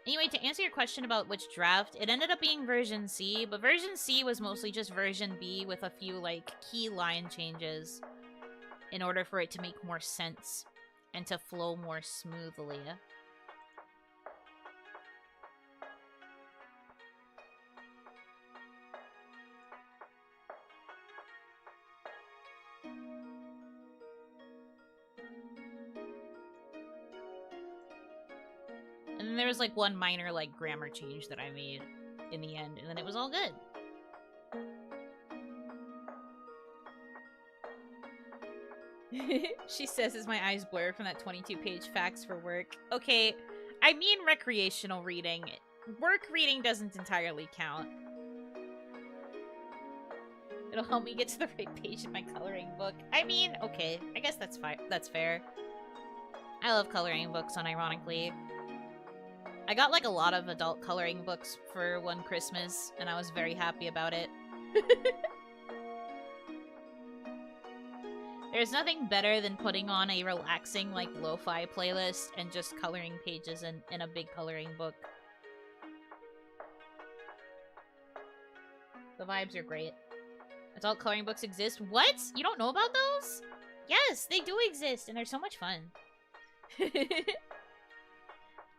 Anyway, to answer your question about which draft, it ended up being version C, but version C was mostly just version B with a few, like, key line changes in order for it to make more sense and to flow more smoothly. And then there was, like, one minor, like, grammar change that I made in the end, and then it was all good. She says, is my eyes blurred from that 22-page facts for work? Okay, I mean recreational reading. Work reading doesn't entirely count. It'll help me get to the right page in my coloring book. I mean, okay, I guess that's fair. I love coloring books, unironically. I got, like, a lot of adult coloring books for one Christmas, and I was very happy about it. There's nothing better than putting on a relaxing, like, lo-fi playlist and just coloring pages in a big coloring book. The vibes are great. Adult coloring books exist? What? You don't know about those? Yes, they do exist, and they're so much fun.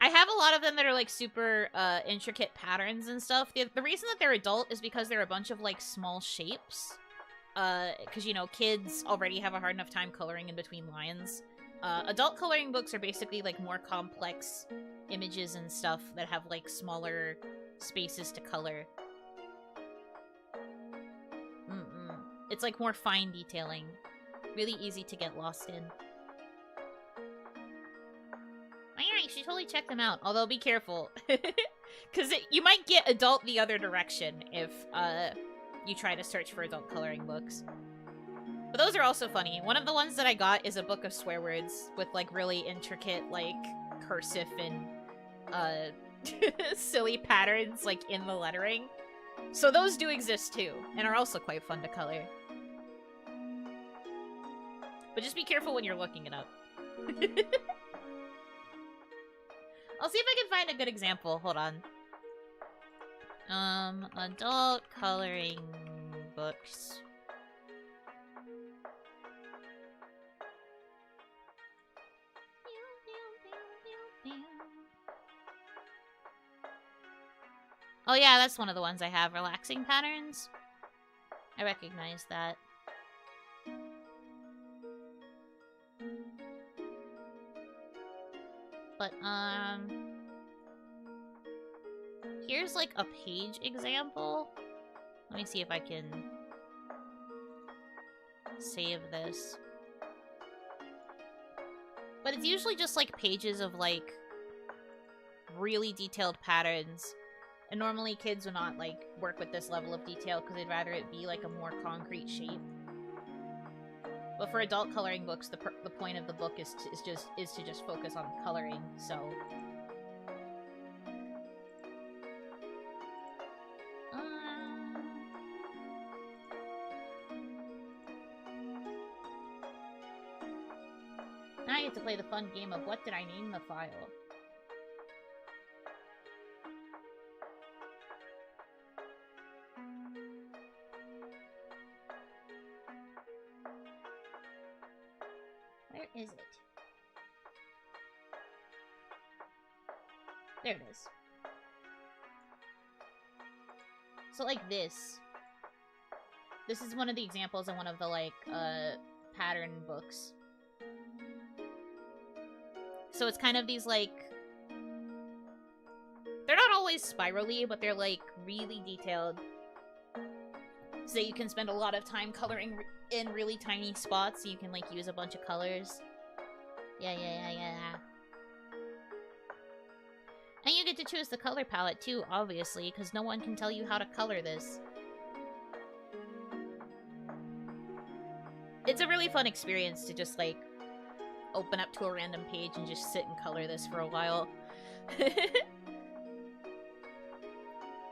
I have a lot of them that are, like, super intricate patterns and stuff. The reason that they're adult is because they're a bunch of, like, small shapes. Because, you know, kids already have a hard enough time coloring in between lines. Adult coloring books are basically like more complex images and stuff that have like smaller spaces to color. It's like more fine detailing. Really easy to get lost in. Oh yeah, you should totally check them out. Although be careful. Because you might get adult the other direction if you try to search for adult coloring books. But those are also funny. One of the ones that I got is a book of swear words with like really intricate like cursive and silly patterns like in the lettering. So those do exist too, and are also quite fun to color. But just be careful when you're looking it up. I'll see if I can find a good example. Hold on. Adult coloring books. Oh yeah, that's one of the ones I have. Relaxing patterns. I recognize that. But, here's like a page example. Let me see if I can save this. But it's usually just like pages of like really detailed patterns. And normally kids will not like work with this level of detail because they'd rather it be like a more concrete shape. But for adult coloring books, the point of the book is to just focus on coloring. So now I get to play the fun game of what did I name the file? Where is it? There it is. So like this. This is one of the examples in one of the like pattern books. So it's kind of these like, they're not always spirally, but they're like really detailed. So you can spend a lot of time coloring in really tiny spots, so you can like use a bunch of colors. Yeah. And you get to choose the color palette too, obviously, because no one can tell you how to color this. It's a really fun experience to just like open up to a random page and just sit and color this for a while.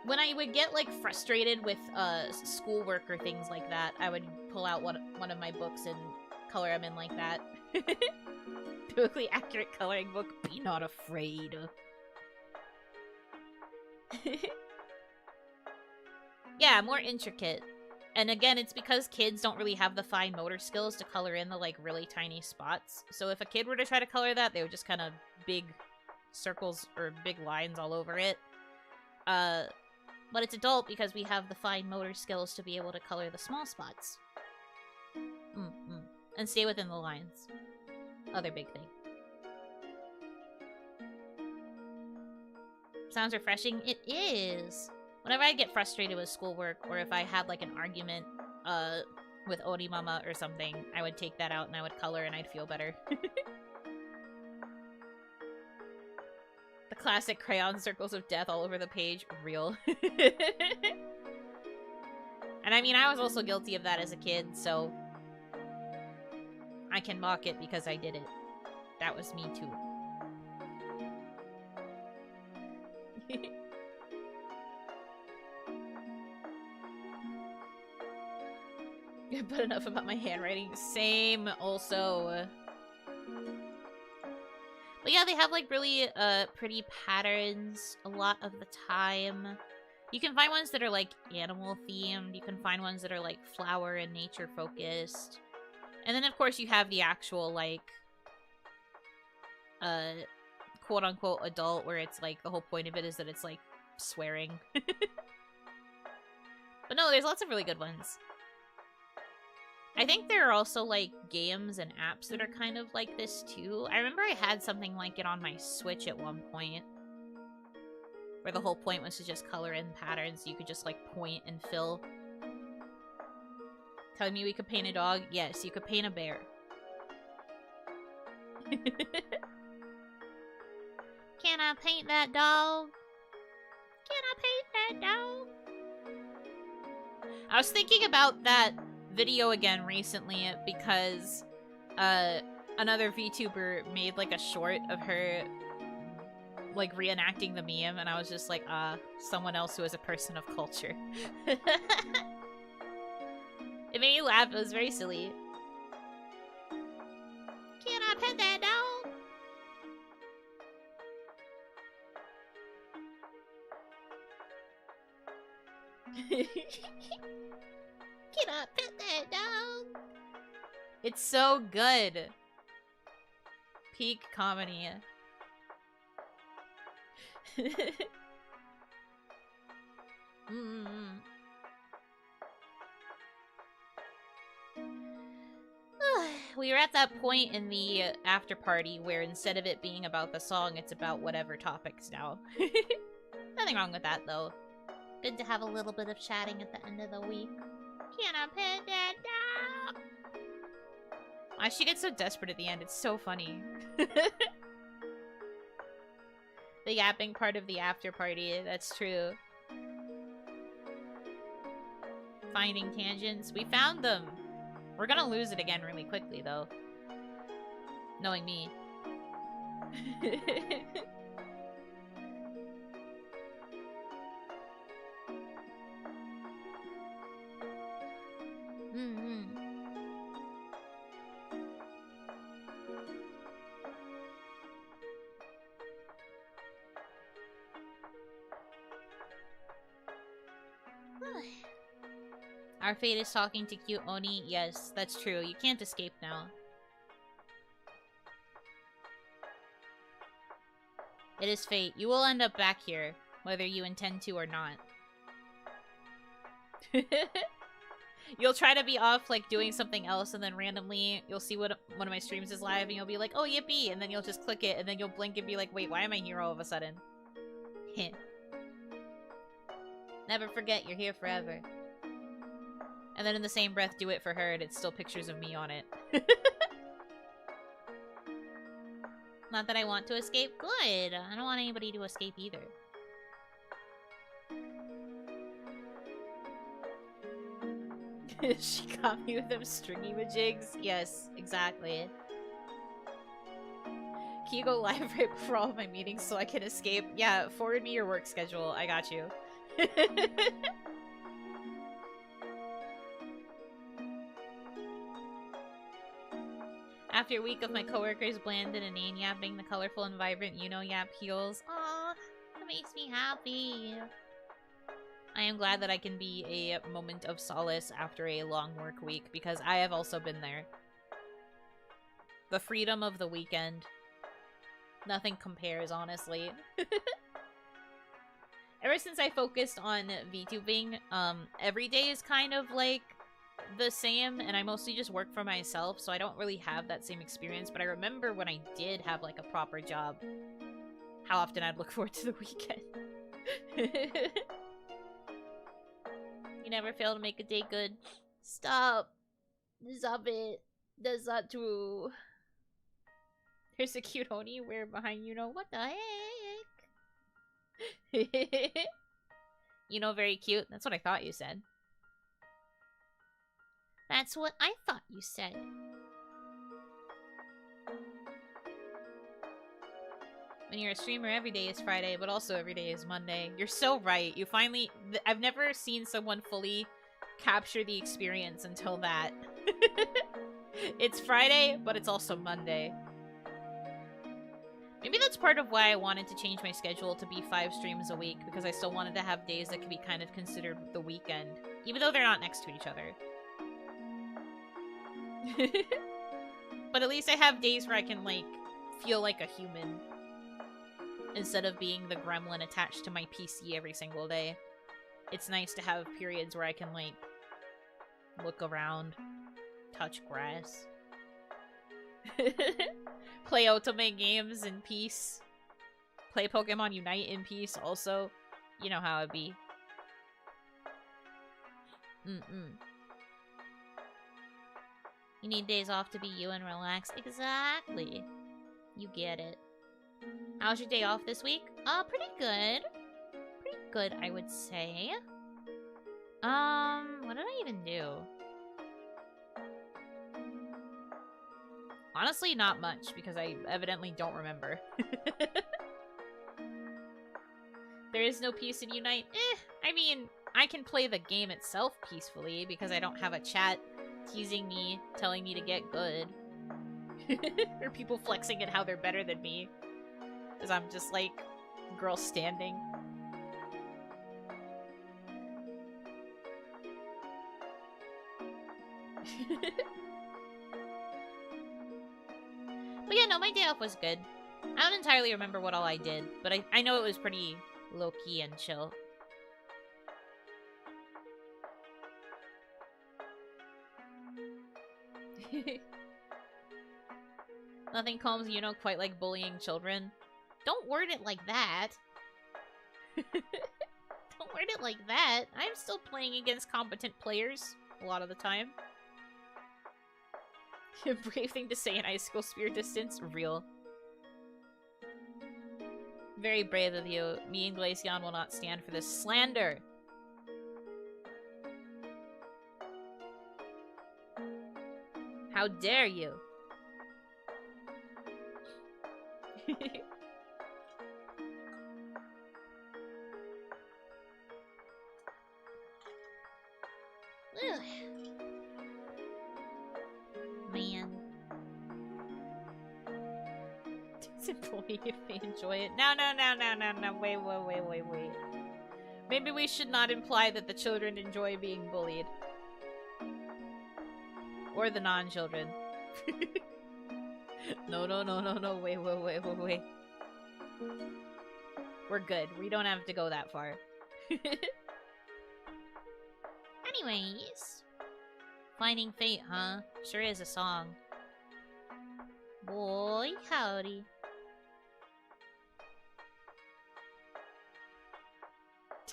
When I would get, like, frustrated with schoolwork or things like that, I would pull out one of my books and color them in like that. Biblically accurate coloring book, be not afraid. Yeah, more intricate. And again, it's because kids don't really have the fine motor skills to color in the, like, really tiny spots. So if a kid were to try to color that, they would just kind of big circles or big lines all over it. But it's adult because we have the fine motor skills to be able to color the small spots. And stay within the lines. Other big thing. Sounds refreshing? It is! Whenever I get frustrated with schoolwork, or if I had like an argument with Oni Mama or something, I would take that out and I would color and I'd feel better. The classic crayon circles of death all over the page. Real. And I mean, I was also guilty of that as a kid, so I can mock it because I did it. That was me too. But enough about my handwriting. Same, also. But yeah, they have like really pretty patterns a lot of the time. You can find ones that are like animal themed. You can find ones that are like flower and nature focused. And then of course you have the actual like quote unquote adult, where it's like the whole point of it is that it's like swearing. But no, there's lots of really good ones. I think there are also, like, games and apps that are kind of like this, too. I remember I had something like it on my Switch at one point, where the whole point was to just color in patterns. You could just, like, point and fill. Telling me we could paint a dog? Yes, you could paint a bear. Can I paint that dog? Can I paint that dog? I was thinking about that video again recently because another VTuber made like a short of her like reenacting the meme, and I was just like, someone else who is a person of culture. It made me laugh. It was very silly. Can I pet that dog? Can I pet that dog? It's so good. Peak comedy. We were at that point in the after party where instead of it being about the song, it's about whatever topics now. Nothing wrong with that, though. Good to have a little bit of chatting at the end of the week. Can I pet that dog? Why she gets so desperate at the end? It's so funny. The yapping part of the after party, that's true. Finding tangents. We found them! We're gonna lose it again really quickly, though. Knowing me. Our fate is talking to cute Oni. Yes, that's true. You can't escape now. It is fate. You will end up back here, whether you intend to or not. You'll try to be off, like, doing something else, and then randomly you'll see one of my streams is live, and you'll be like, oh, yippee! And then you'll just click it, and then you'll blink and be like, wait, why am I here all of a sudden? Never forget, you're here forever. And then in the same breath, do it for her, and it's still pictures of me on it. Not that I want to escape. Good! I don't want anybody to escape either. She got me with them stringy majigs. Yes, exactly. Can you go live right before all of my meetings so I can escape? Yeah, forward me your work schedule. I got you. After a week of my coworkers blanded and inane yapping, the colorful and vibrant Yuno yap heals. Aw, that makes me happy. I am glad that I can be a moment of solace after a long work week, because I have also been there. The freedom of the weekend. Nothing compares, honestly. Ever since I focused on VTubing, every day is kind of like the same, and I mostly just work for myself, so I don't really have that same experience, but I remember when I did have like a proper job, how often I'd look forward to the weekend. You never fail to make a day good. Stop. Stop it. That's not true. There's a cute Oni. We're behind you know what the heck? You know, very cute. That's what I thought you said. That's what I thought you said. When you're a streamer, every day is Friday, but also every day is Monday. You're so right. You finally... I've never seen someone fully capture the experience until that. It's Friday, but it's also Monday. Maybe that's part of why I wanted to change my schedule to be 5 streams a week, because I still wanted to have days that could be kind of considered the weekend, even though they're not next to each other. But at least I have days where I can, like, feel like a human, instead of being the gremlin attached to my PC every single day. It's nice to have periods where I can, like, look around. touch grass. Play Otome games in peace. Play Pokemon Unite in peace also. You know how it be. You need days off to be you and relax. Exactly. You get it. How's your day off this week? Pretty good. Pretty good, I would say. What did I even do? Honestly, not much, because I evidently don't remember. There is no peace in Unite. I mean, I can play the game itself peacefully, because I don't have a chat teasing me, telling me to get good. Or people flexing at how they're better than me. Because I'm just like, girl standing. But yeah, no, my day off was good. I don't entirely remember what all I did, but I know it was pretty low-key and chill. Nothing calms Yuno quite like bullying children. Don't word it like that. Don't word it like that. I'm still playing against competent players a lot of the time. Brave thing to say in high school, spear distance. Real. Very brave of you. Me and Glaceon will not stand for this slander. How dare you? Man. Simply if they enjoy it. No. Wait. Maybe we should not imply that the children enjoy being bullied. Or the non-children. No. Wait. We're good. We don't have to go that far. Anyways. Finding Fate, huh? Sure is a song. Boy, howdy.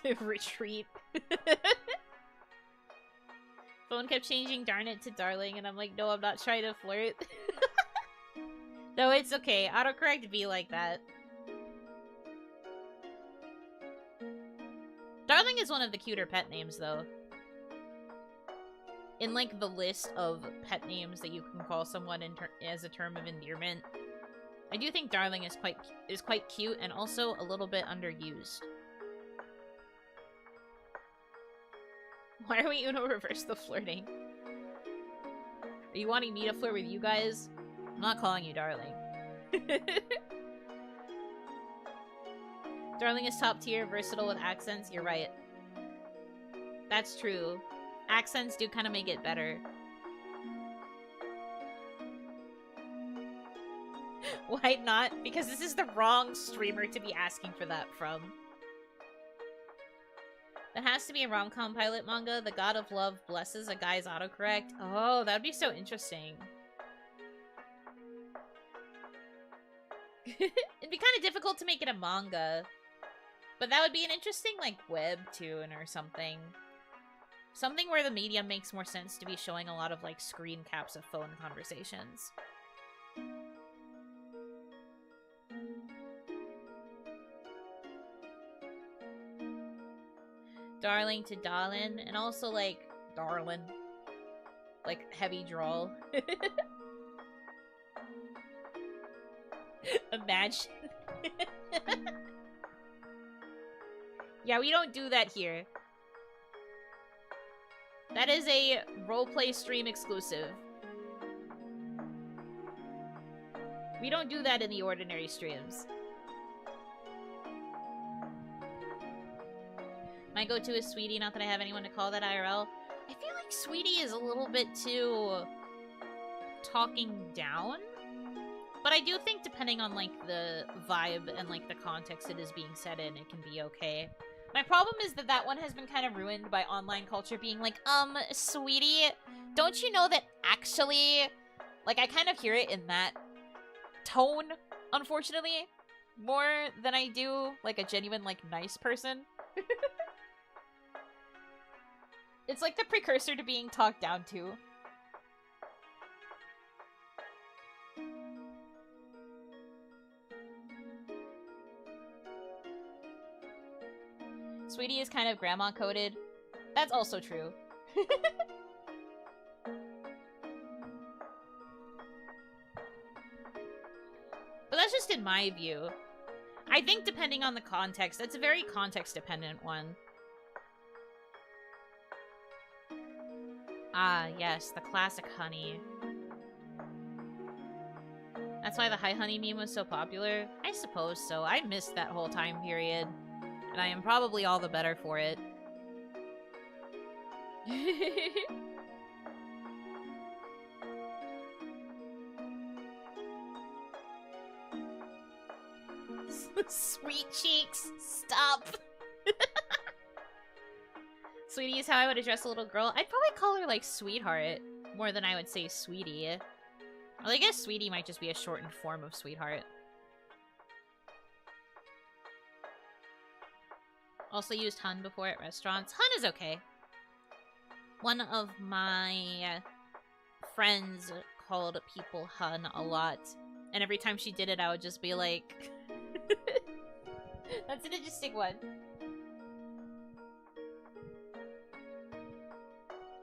To retreat. Phone kept changing darn it to darling, and I'm like, no, I'm not trying to flirt. No, it's okay. Autocorrect be like that. Darling is one of the cuter pet names, though. In, like, the list of pet names that you can call someone as a term of endearment, I do think darling is quite cute and also a little bit underused. Why are we Uno reverse the flirting? Are you wanting me to flirt with you guys? I'm not calling you darling. Darling is top tier, versatile with accents. You're right. That's true. Accents do kind of make it better. Why not? Because this is the wrong streamer to be asking for that from. That has to be a rom-com pilot manga. The god of love blesses a guy's autocorrect. Oh, that'd be so interesting. It'd be kind of difficult to make it a manga. But that would be an interesting, like, webtoon or something. Something where the medium makes more sense to be showing a lot of, like, screen caps of phone conversations. Darling to darlin', and also, like, darlin'. Like, heavy drawl. Imagine. Yeah, we don't do that here. That is a roleplay stream exclusive. We don't do that in the ordinary streams. My go-to is Sweetie, not that I have anyone to call that IRL. I feel like Sweetie is a little bit too talking down. But I do think depending on, like, the vibe and, like, the context it is being said in, it can be okay. My problem is that that one has been kind of ruined by online culture being like, Sweetie, don't you know that actually, like, I kind of hear it in that tone, unfortunately, more than I do, like, a genuine, like, nice person. It's like the precursor to being talked down to. Sweetie is kind of grandma-coded. That's also true. But that's just in my view. I think depending on the context, it's a very context-dependent one. Ah, yes, the classic honey. That's why the Hi Honey meme was so popular? I suppose so. I missed that whole time period. And I am probably all the better for it. Sweet cheeks, stop. Sweetie is how I would address a little girl. I'd probably call her like sweetheart more than I would say sweetie. Well, I guess sweetie might just be a shortened form of sweetheart. Also used hun before at restaurants. Hun is okay. One of my friends called people hun a lot. And every time she did it, I would just be like... That's an interesting one.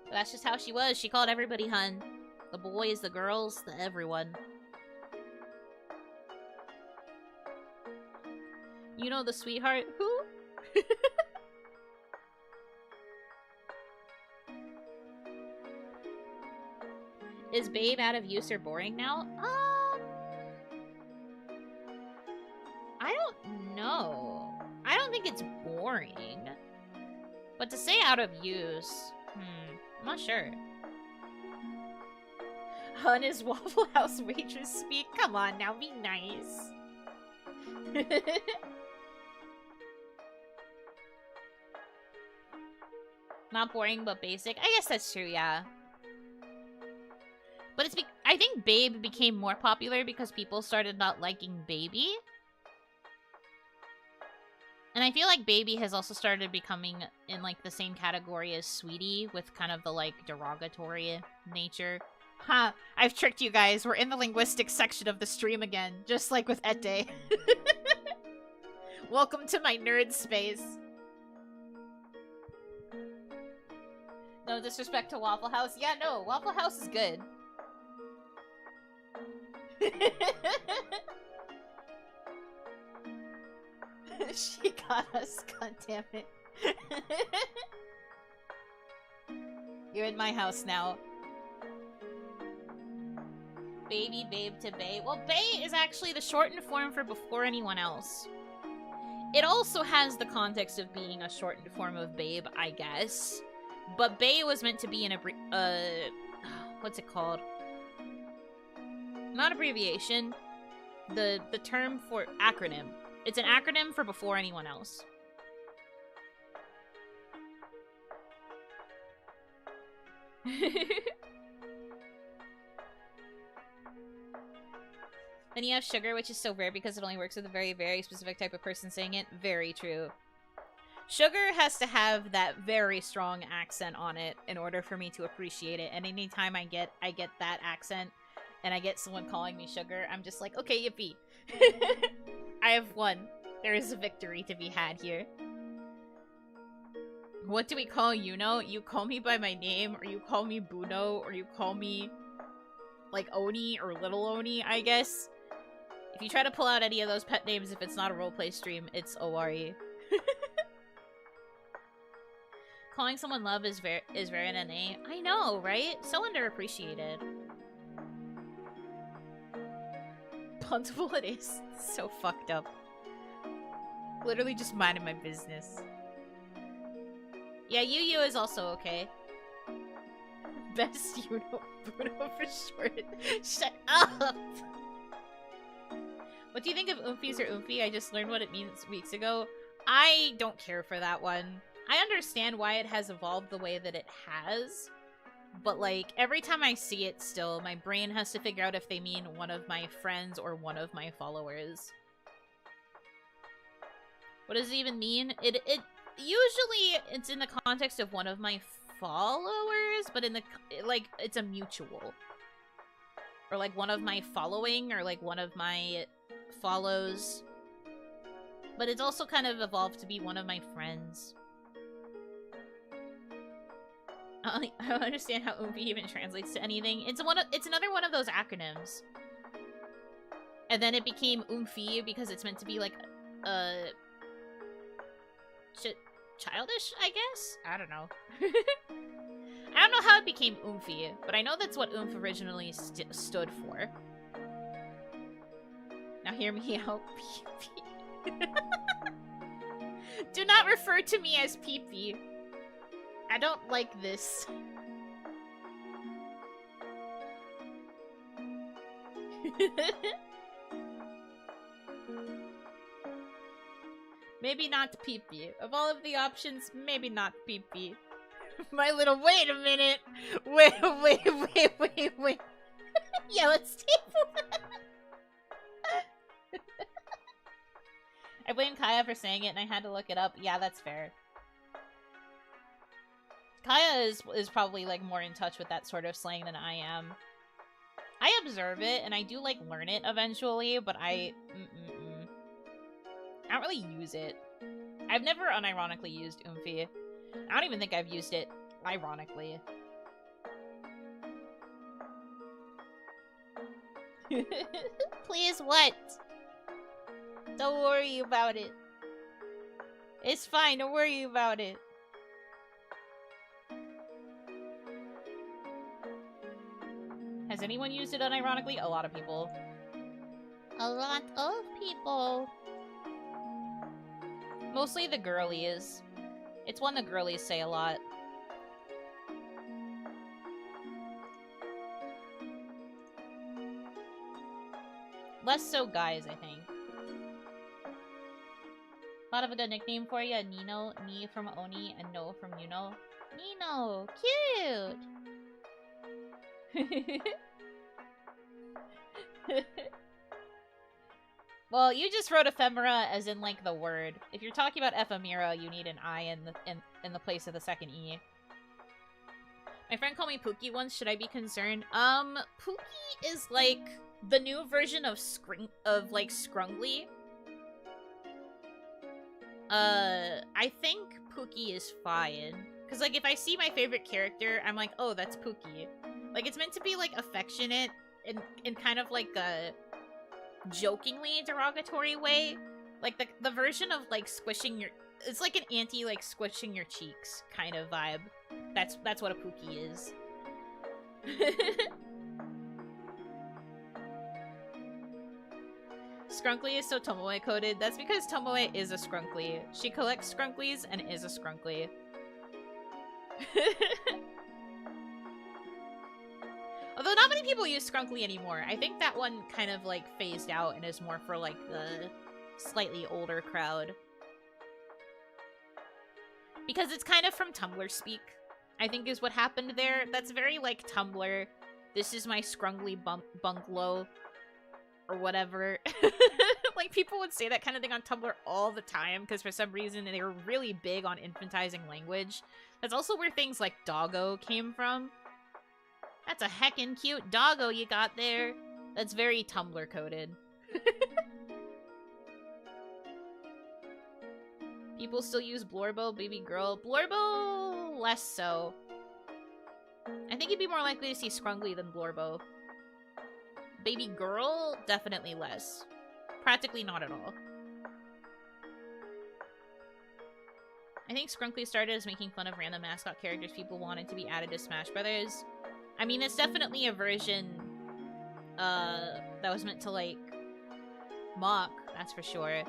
But that's just how she was. She called everybody hun. The boys, the girls, the everyone. You know the sweetheart? Who? Is Babe out of use or boring now? I don't know. I don't think it's boring. But to say out of use, I'm not sure. Hun is Waffle House waitress speak. Come on now, be nice. Not boring, but basic. I guess that's true, yeah. But it's I think Babe became more popular because people started not liking Baby. And I feel like Baby has also started becoming in, like, the same category as Sweetie, with kind of the, like, derogatory nature. Ha! I've tricked you guys. We're in the linguistics section of the stream again, just like with Ete. Welcome to my nerd space. No disrespect to Waffle House. Yeah, no, Waffle House is good. She got us, goddammit. You're in my house now. Baby, babe to bae. Well, bae is actually the shortened form for before anyone else. It also has the context of being a shortened form of babe, I guess. But bae was meant to be an what's it called? Not abbreviation. The term for acronym. It's an acronym for before anyone else. Then you have sugar, which is so rare because it only works with a very, very specific type of person saying it. Very true. Sugar has to have that very strong accent on it in order for me to appreciate it. And anytime I get that accent and I get someone calling me sugar, I'm just like, okay, yippee. I have won. There is a victory to be had here. What do we call Yuno? You call me by my name, or you call me Buno, or you call me, like, Oni or Little Oni, I guess. If you try to pull out any of those pet names if it's not a roleplay stream, it's Owari. Calling someone love is very nene. I know, right? So underappreciated. Puntable it is. So fucked up. Literally just minding my business. Yeah, Yu is also okay. Best Yuno Bruno for short. Shut up! What do you think of Oomfies or Oomphy? I just learned what it means weeks ago. I don't care for that one. I understand why it has evolved the way that it has, But, like, every time I see it still, my brain has to figure out if they mean one of my friends or one of my followers. What does it even mean? It usually, it's in the context of one of my followers, but in the, like, it's a mutual. Or, like, one of my following, or, like, one of my follows. But it's also kind of evolved to be one of my friends. I don't understand how Oompi even translates to anything. It's another one of those acronyms. And then it became Oomfi because it's meant to be like childish, I guess? I don't know. I don't know how it became Oomfi, but I know that's what Oomph originally stood for. Now hear me out, Pee-Pee. Do not refer to me as Pee-Pee. I don't like this. Maybe not Pee-Pee. Of all of the options, maybe not Pee-Pee. My little— wait a minute! Wait. Yeah, let's table. I blame Kaya for saying it and I had to look it up. Yeah, that's fair. Kaya is probably, like, more in touch with that sort of slang than I am. I observe it, and I do, like, learn it eventually, but I don't really use it. I've never unironically used Oomfi. I don't even think I've used it ironically. Please, what? Don't worry about it. It's fine, don't worry about it. Has anyone used it unironically? A lot of people. A lot of people. Mostly the girlies. It's one the girlies say a lot. Less so guys, I think. Thought of a good nickname for you. Nino. Ni from Oni and No from Yuno. Nino! Cute! Well, you just wrote ephemera as in, like, the word. If you're talking about ephemera, you need an I in the place of the second E. My friend called me Pookie once. Should I be concerned? Pookie is, like, the new version of Scrungly. I think Pookie is fine. Because, like, if I see my favorite character, I'm like, oh, that's Pookie. Like, it's meant to be, like, affectionate in kind of, like, a jokingly derogatory way. Like, the version of, like, squishing your— it's like an anti, like, squishing your cheeks kind of vibe. That's what a Pookie is. Scrunkly is so Tomoe coded. That's because Tomoe is a Scrunkly. She collects Scrunklies and is a Scrunkly. Although not many people use Scrunkly anymore. I think that one kind of, like, phased out and is more for, like, the slightly older crowd. Because it's kind of from Tumblr speak, I think is what happened there. That's very, like, Tumblr. This is my Scrungly bungalow. Or whatever. Like, people would say that kind of thing on Tumblr all the time, because for some reason they were really big on infantizing language. That's also where things like doggo came from. That's a heckin' cute doggo you got there. That's very Tumblr coded. People still use Blorbo, baby girl. Blorbo, less so. I think you'd be more likely to see Scrungly than Blorbo. Baby girl, definitely less. Practically not at all. I think Scrunkly started as making fun of random mascot characters people wanted to be added to Smash Brothers. I mean, it's definitely a version that was meant to, like, mock, that's for sure.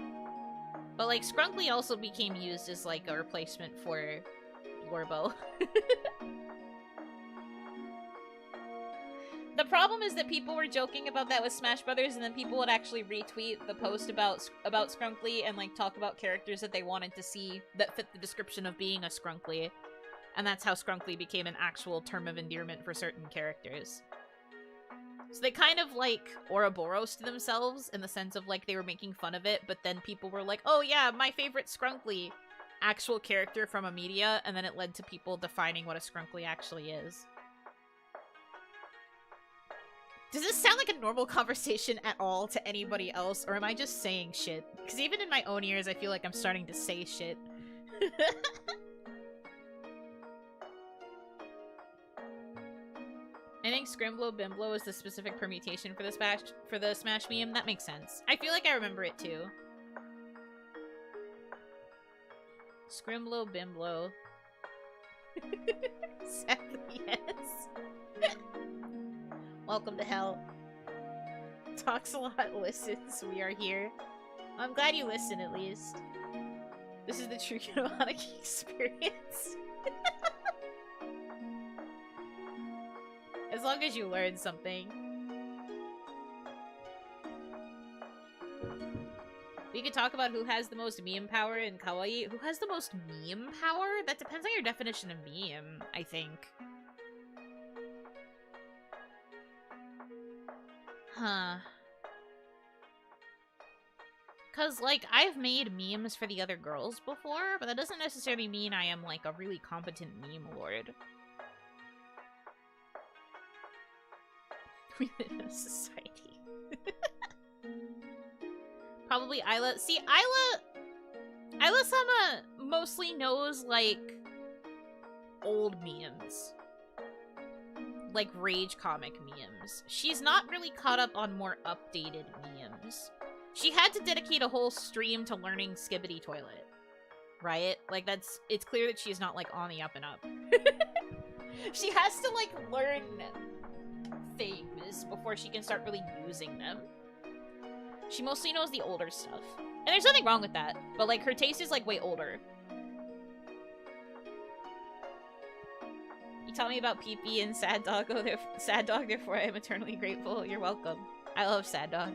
But, like, Scrunkly also became used as, like, a replacement for Blorbo. The problem is that people were joking about that with Smash Brothers, and then people would actually retweet the post about Scrunkly and, like, talk about characters that they wanted to see that fit the description of being a Scrunkly. And that's how Scrunkly became an actual term of endearment for certain characters. So they kind of, like, Ouroboros to themselves in the sense of, like, they were making fun of it, but then people were like, oh yeah, my favorite Scrunkly, actual character from a media, and then it led to people defining what a Scrunkly actually is. Does this sound like a normal conversation at all to anybody else, or am I just saying shit? Because even in my own ears, I feel like I'm starting to say shit. I think Scrimblow Bimblow is the specific permutation for the Smash meme. That makes sense. I feel like I remember it too. Scrimblow Bimblow. Sadly, yes. Welcome to hell. Talks a lot, listens. We are here. I'm glad you listen at least. This is the true Yuno Hanaki experience. As long as you learn something. We could talk about who has the most meme power in kawaii. Who has the most meme power? That depends on your definition of meme, I think. Huh. Cause, like, I've made memes for the other girls before, but that doesn't necessarily mean I am, like, a really competent meme lord. We live in a society. Probably Isla. See, Isla-sama mostly knows, like, old memes. Like, rage comic memes. She's not really caught up on more updated memes. She had to dedicate a whole stream to learning Skibbity Toilet. Right? Like, it's clear that she's not, like, on the up and up. She has to, like, learn things before she can start really using them. She mostly knows the older stuff. And there's nothing wrong with that, but, like, her taste is, like, way older. You taught me about Pee-Pee and Sad Dog, Sad Dog, therefore I am eternally grateful. You're welcome. I love Sad Dog.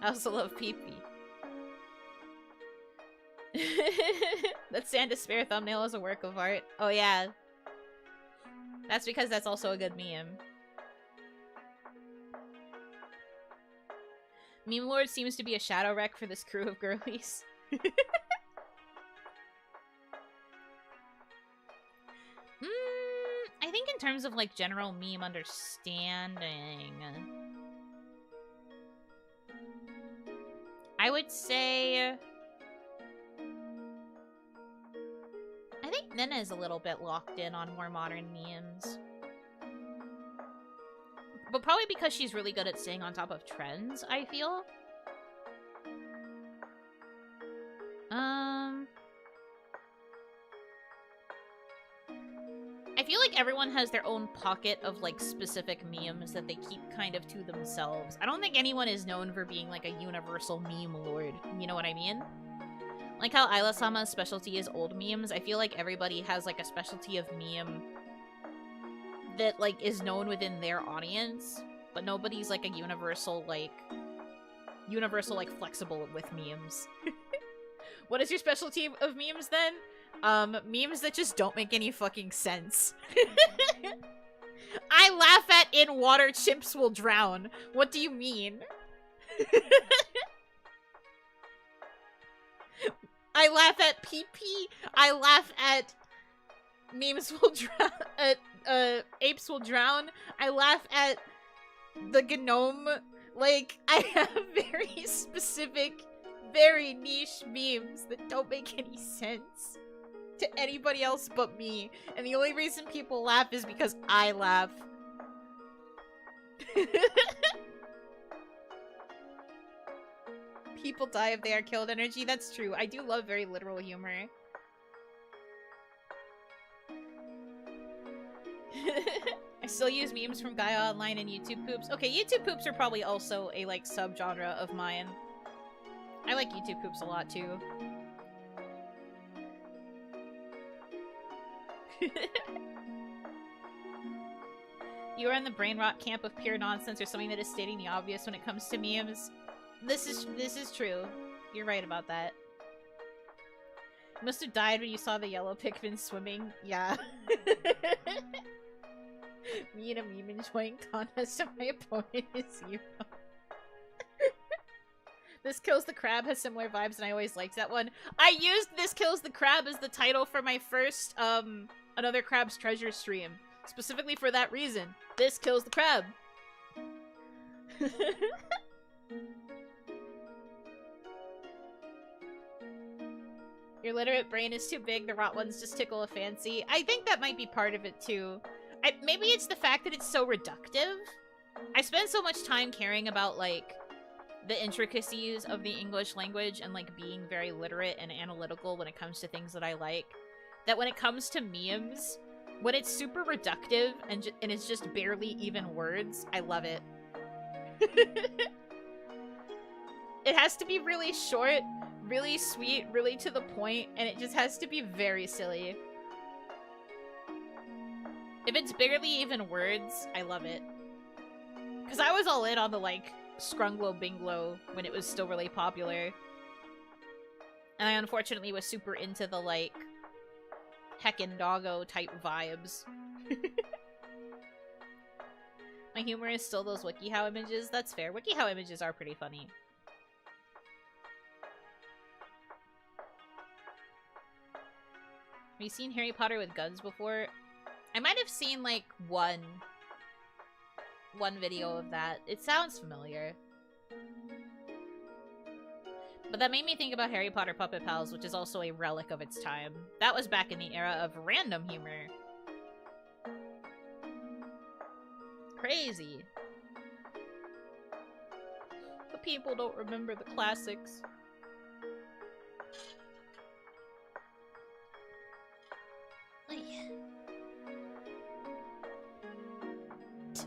I also love Pee-Pee. That Sand Despair thumbnail is a work of art. Oh yeah. That's because that's also a good meme. Meme Lord seems to be a shadow wreck for this crew of girlies. I think in terms of, like, general meme understanding, I would say I think Nina is a little bit locked in on more modern memes. But probably because she's really good at staying on top of trends, I feel. I feel like everyone has their own pocket of, like, specific memes that they keep kind of to themselves. I don't think anyone is known for being, like, a universal meme lord. You know what I mean? Like how Isla-sama's specialty is old memes, I feel like everybody has, like, a specialty of meme that, like, is known within their audience, but nobody's, like, a universal, like, flexible with memes. What is your specialty of memes, then? Memes that just don't make any fucking sense. I laugh at in water chimps will drown. What do you mean? I laugh at pee-pee. I laugh at memes will drown. Apes will drown. I laugh at the gnome. Like, I have very specific, very niche memes that don't make any sense to anybody else but me. And the only reason people laugh is because I laugh. People die if they are killed energy. That's true. I do love very literal humor. I still use memes from Gaia Online and YouTube poops. Okay, YouTube poops are probably also a, like, subgenre of mine. I like YouTube poops a lot, too. You are in the brain rot camp of pure nonsense or something that is stating the obvious when it comes to memes. This is true. You're right about that. Must have died when you saw the yellow Pikmin swimming. Yeah. Me and a meme enjoying contest and my opponent is you. This Kills the Crab has similar vibes and I always liked that one. I used This Kills the Crab as the title for my first, Another Crab's Treasure stream. Specifically for that reason. This Kills the Crab. Your literate brain is too big, the rot ones just tickle a fancy. I think that might be part of it too. Maybe it's the fact that it's so reductive. I spend so much time caring about, like, the intricacies of the English language and, like, being very literate and analytical when it comes to things that I like, that when it comes to memes, when it's super reductive and it's just barely even words, I love it. It has to be really short, really sweet, really to the point, and it just has to be very silly. If it's barely even words, I love it. Because I was all in on the, like, Scrunglo Binglo when it was still really popular. And I unfortunately was super into the, like, Heckin' Doggo type vibes. My humor is still those WikiHow images. That's fair. WikiHow images are pretty funny. Have you seen Harry Potter with guns before? I might have seen, like, one video of that. It sounds familiar. But that made me think about Harry Potter Puppet Pals, which is also a relic of its time. That was back in the era of random humor. Crazy. But people don't remember the classics.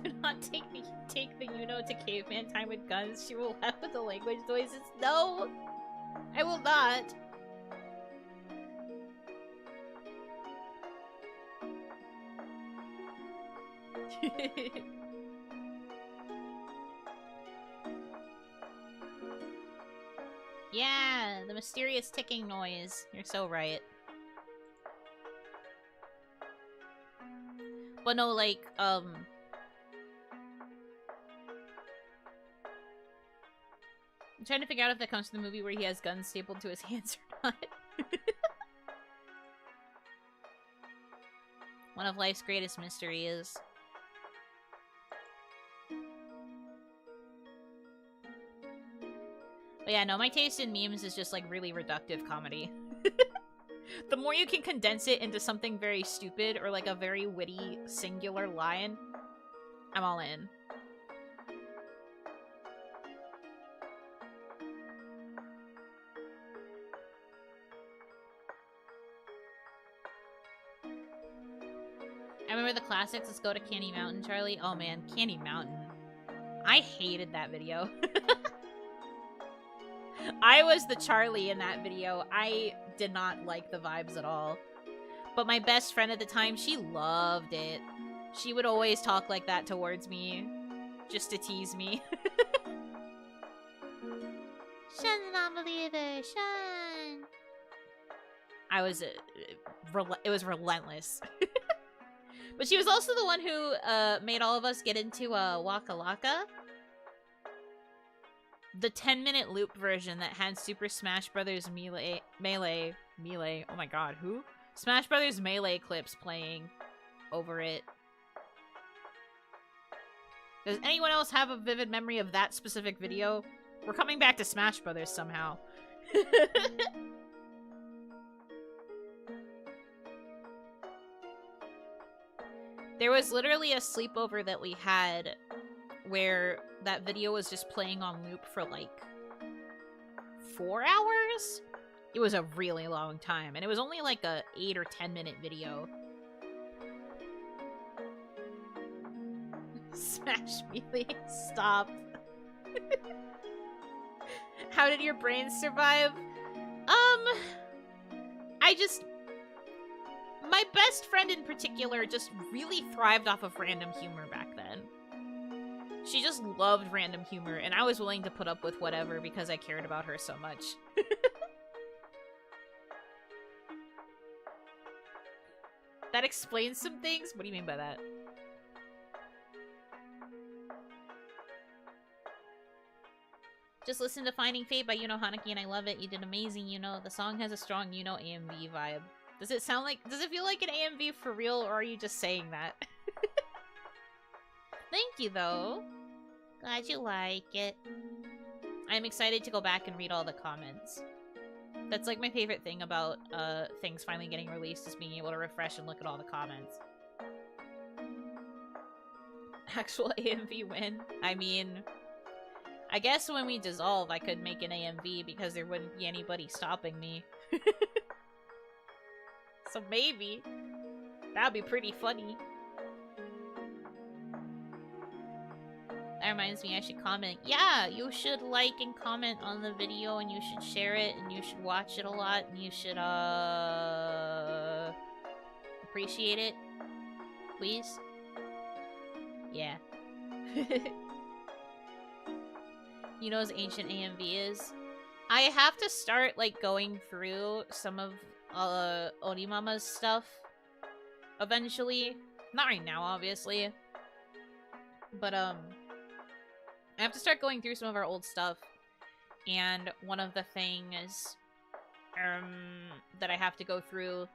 Do not take the Yuno to caveman time with guns. She will laugh at the language noises. No! I will not! Yeah, the mysterious ticking noise. You're so right. But no, like, I'm trying to figure out if that comes from the movie where he has guns stapled to his hands or not. One of life's greatest mysteries. But yeah, no, my taste in memes is just, like, really reductive comedy. The more you can condense it into something very stupid or, like, a very witty, singular line, I'm all in. I remember the classics. Let's go to Candy Mountain, Charlie. Oh man, Candy Mountain. I hated that video. I was the Charlie in that video. I did not like the vibes at all. But my best friend at the time, she loved it. She would always talk like that towards me, just to tease me. Shun's non-believer, Shun! I was, it was relentless. But she was also the one who made all of us get into Waka Laka. The 10-minute loop version that had Super Smash Bros. Melee, oh my god, who? Smash Bros. Melee clips playing over it. Does anyone else have a vivid memory of that specific video? We're coming back to Smash Brothers somehow. There was literally a sleepover that we had where that video was just playing on loop for like 4 hours? It was a really long time, and it was only like a 8 or 10 minute video. Smash Melee, stop. How did your brain survive? My best friend in particular just really thrived off of random humor back then. She just loved random humor, and I was willing to put up with whatever because I cared about her so much. That explains some things? What do you mean by that? Just listen to Finding Fate by Yuno Hanaki and I love it. You did amazing, Yuno. The song has a strong Yuno AMV vibe. Does it feel like an AMV for real, or are you just saying that? Thank you, though. Glad you like it. I'm excited to go back and read all the comments. That's like my favorite thing about things finally getting released, is being able to refresh and look at all the comments. Actual AMV win? I mean, I guess when we dissolve, I could make an AMV because there wouldn't be anybody stopping me. So maybe. That'd be pretty funny. That reminds me, I should comment. Yeah, you should like and comment on the video, and you should share it, and you should watch it a lot, and you should, appreciate it. Please? Yeah. You know, as ancient AMV is. I have to start, like, going through some of, Onimama's stuff. Eventually. Not right now, obviously. But, I have to start going through some of our old stuff. And one of the things, that I have to go through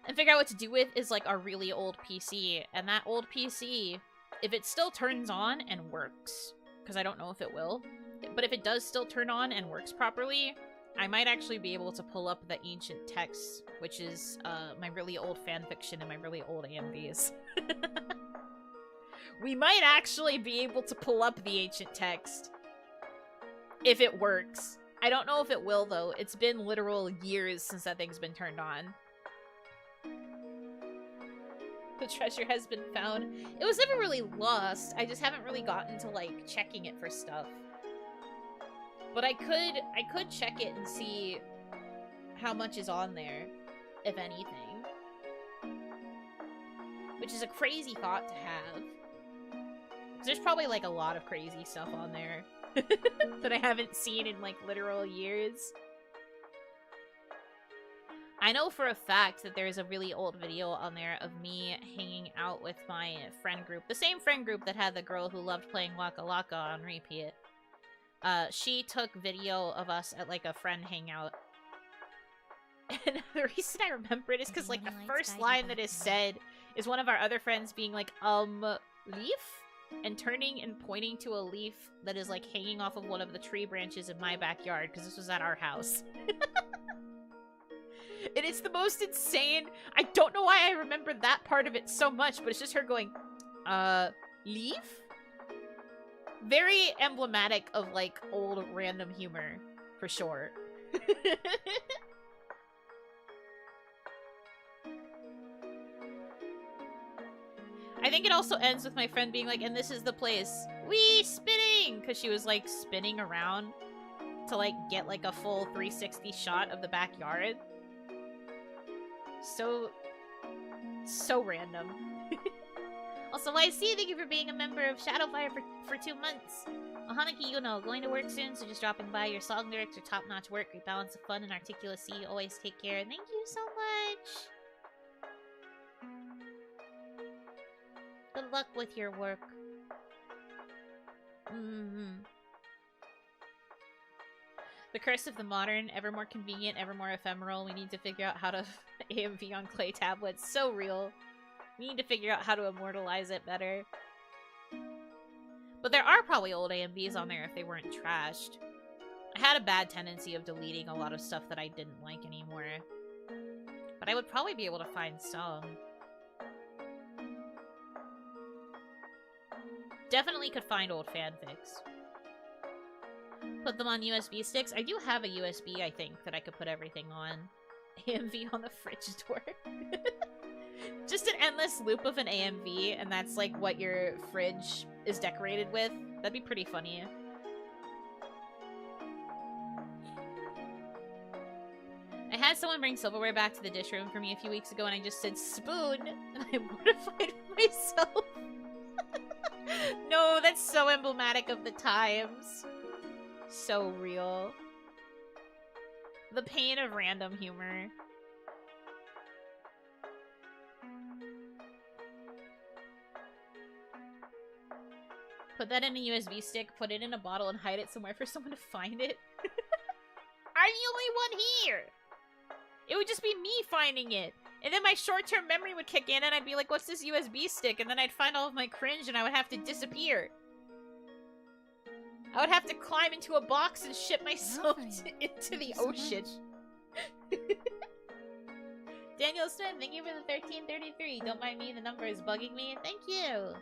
and figure out what to do with is, like, our really old PC. And that old PC, if it still turns on and works, because I don't know if it will, but if it does still turn on and works properly, I might actually be able to pull up the ancient text, which is my really old fanfiction and my really old AMVs. We might actually be able to pull up the ancient text. If it works. I don't know if it will, though. It's been literal years since that thing's been turned on. The treasure has been found. It was never really lost. I just haven't really gotten to, like, checking it for stuff. But I could check it and see how much is on there, if anything. Which is a crazy thought to have. There's probably, like, a lot of crazy stuff on there that I haven't seen in, like, literal years. I know for a fact that there's a really old video on there of me hanging out with my friend group. The same friend group that had the girl who loved playing Waka Waka on repeat. She took video of us at, like, a friend hangout. And the reason I remember it is because, like, the first line that is said is one of our other friends being like, leaf? And turning and pointing to a leaf that is, like, hanging off of one of the tree branches in my backyard, because this was at our house. And it's the most insane... I don't know why I remember that part of it so much, but it's just her going, leaf? Very emblematic of, like, old random humor, for sure. I think it also ends with my friend being like, and this is the place. Wee! Spinning! Because she was, like, spinning around to, like, get, like, a full 360 shot of the backyard. So random. Also, YC, thank you for being a member of Shadowfire for 2 months. Hanaki Yuno, going to work soon, so just dropping by. Your song lyrics are top-notch work. Your balance of fun and articulacy. Always take care. Thank you so much. Good luck with your work. The curse of the modern, ever more convenient, ever more ephemeral. We need to figure out how to AMV on clay tablets. So real. We need to figure out how to immortalize it better. But there are probably old AMVs on there if they weren't trashed. I had a bad tendency of deleting a lot of stuff that I didn't like anymore. But I would probably be able to find some. Definitely could find old fanfics. Put them on USB sticks. I do have a USB, I think, that I could put everything on. AMV on the fridge door. Just an endless loop of an AMV, and that's like what your fridge is decorated with. That'd be pretty funny. I had someone bring silverware back to the dish room for me a few weeks ago, and I just said spoon, and I mortified myself. No, that's so emblematic of the times. So real. The pain of random humor. Put that in a USB stick, put it in a bottle, and hide it somewhere for someone to find it. I'm the only one here! It would just be me finding it. And then my short-term memory would kick in and I'd be like, what's this USB stick? And then I'd find all of my cringe and I would have to disappear. I would have to climb into a box and ship myself into the ocean. Daniel Smith, thank you for the 1333. Don't mind me, the number is bugging me. Thank you.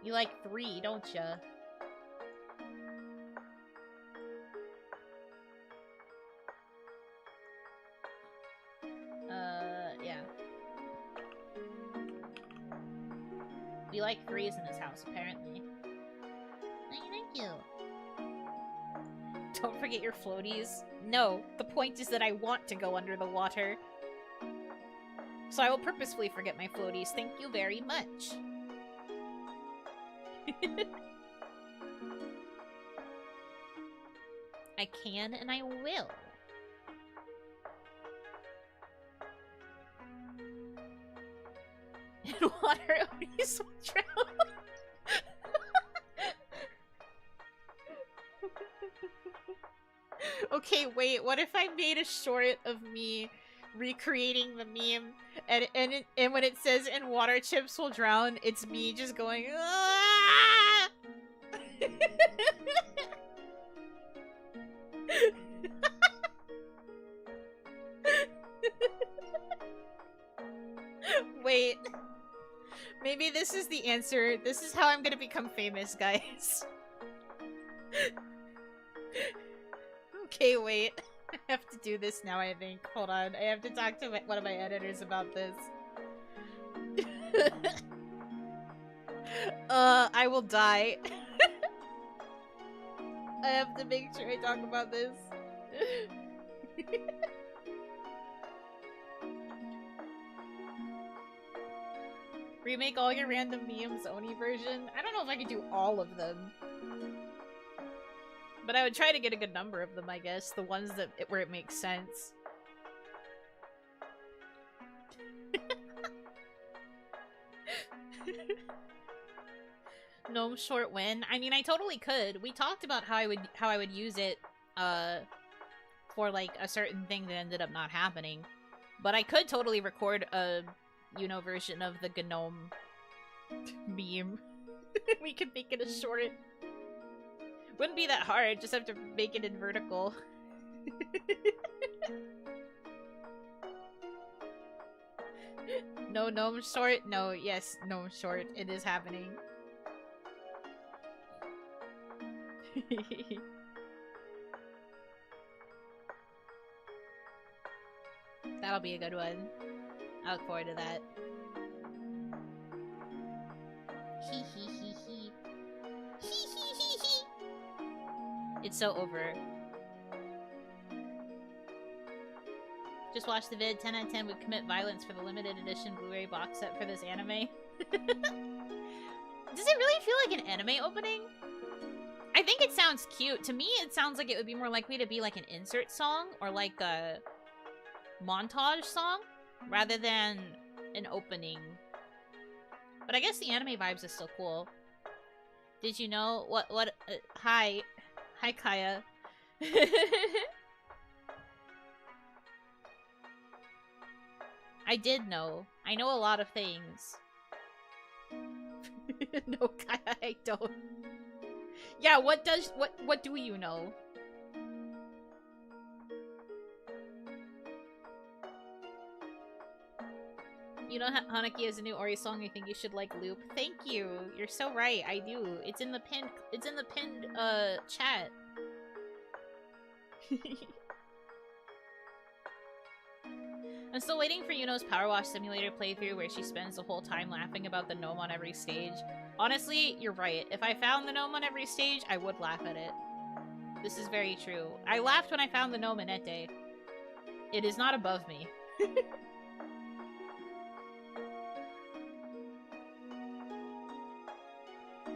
You like 3, don't ya? Yeah. We like 3s in this house, apparently. Thank you. Don't forget your floaties. No, the point is that I want to go under the water. So I will purposefully forget my floaties. Thank you very much. I can and I will. In water, Onis will drown. Okay, wait, what if I made a short of me recreating the meme and when it says "and water chips will drown," it's me just going "Ah!" Wait, maybe this is the answer. This is how I'm gonna become famous, guys. Okay, wait. I have to do this now, I think. Hold on. I have to talk to one of my editors about this. I will die. I have to make sure I talk about this. Remake all your random memes, Oni version. I don't know if I could do all of them. But I would try to get a good number of them, I guess. The ones that where it makes sense. Gnome short win. I mean, I totally could. We talked about how I would use it for like a certain thing that ended up not happening. But I could totally record a Yuno version of the gnome meme. We could make it a short. Wouldn't be that hard, just have to make it in vertical. No gnome short? No, yes, gnome short. It is happening. That'll be a good one. I look forward to that. Hee hee hee hee. Hee hee hee hee. It's so over. Just watched the vid. 10 out of 10 would commit violence for the limited edition Blu-ray box set for this anime. Does it really feel like an anime opening? I think it sounds cute. To me, it sounds like it would be more likely to be like an insert song or like a montage song rather than an opening. But I guess the anime vibes is still cool. Did you know what hi Kaya. I did know. I know a lot of things. No, Kaya, I don't. Yeah, what do you know? Yuno Hanaki has a new Ori song. I think you should like loop. Thank you. You're so right. I do. It's in the pinned chat. I'm still waiting for Yuno's Power Wash Simulator playthrough where she spends the whole time laughing about the gnome on every stage. Honestly, you're right. If I found the gnome on every stage, I would laugh at it. This is very true. I laughed when I found the gnome in Ete. It is not above me.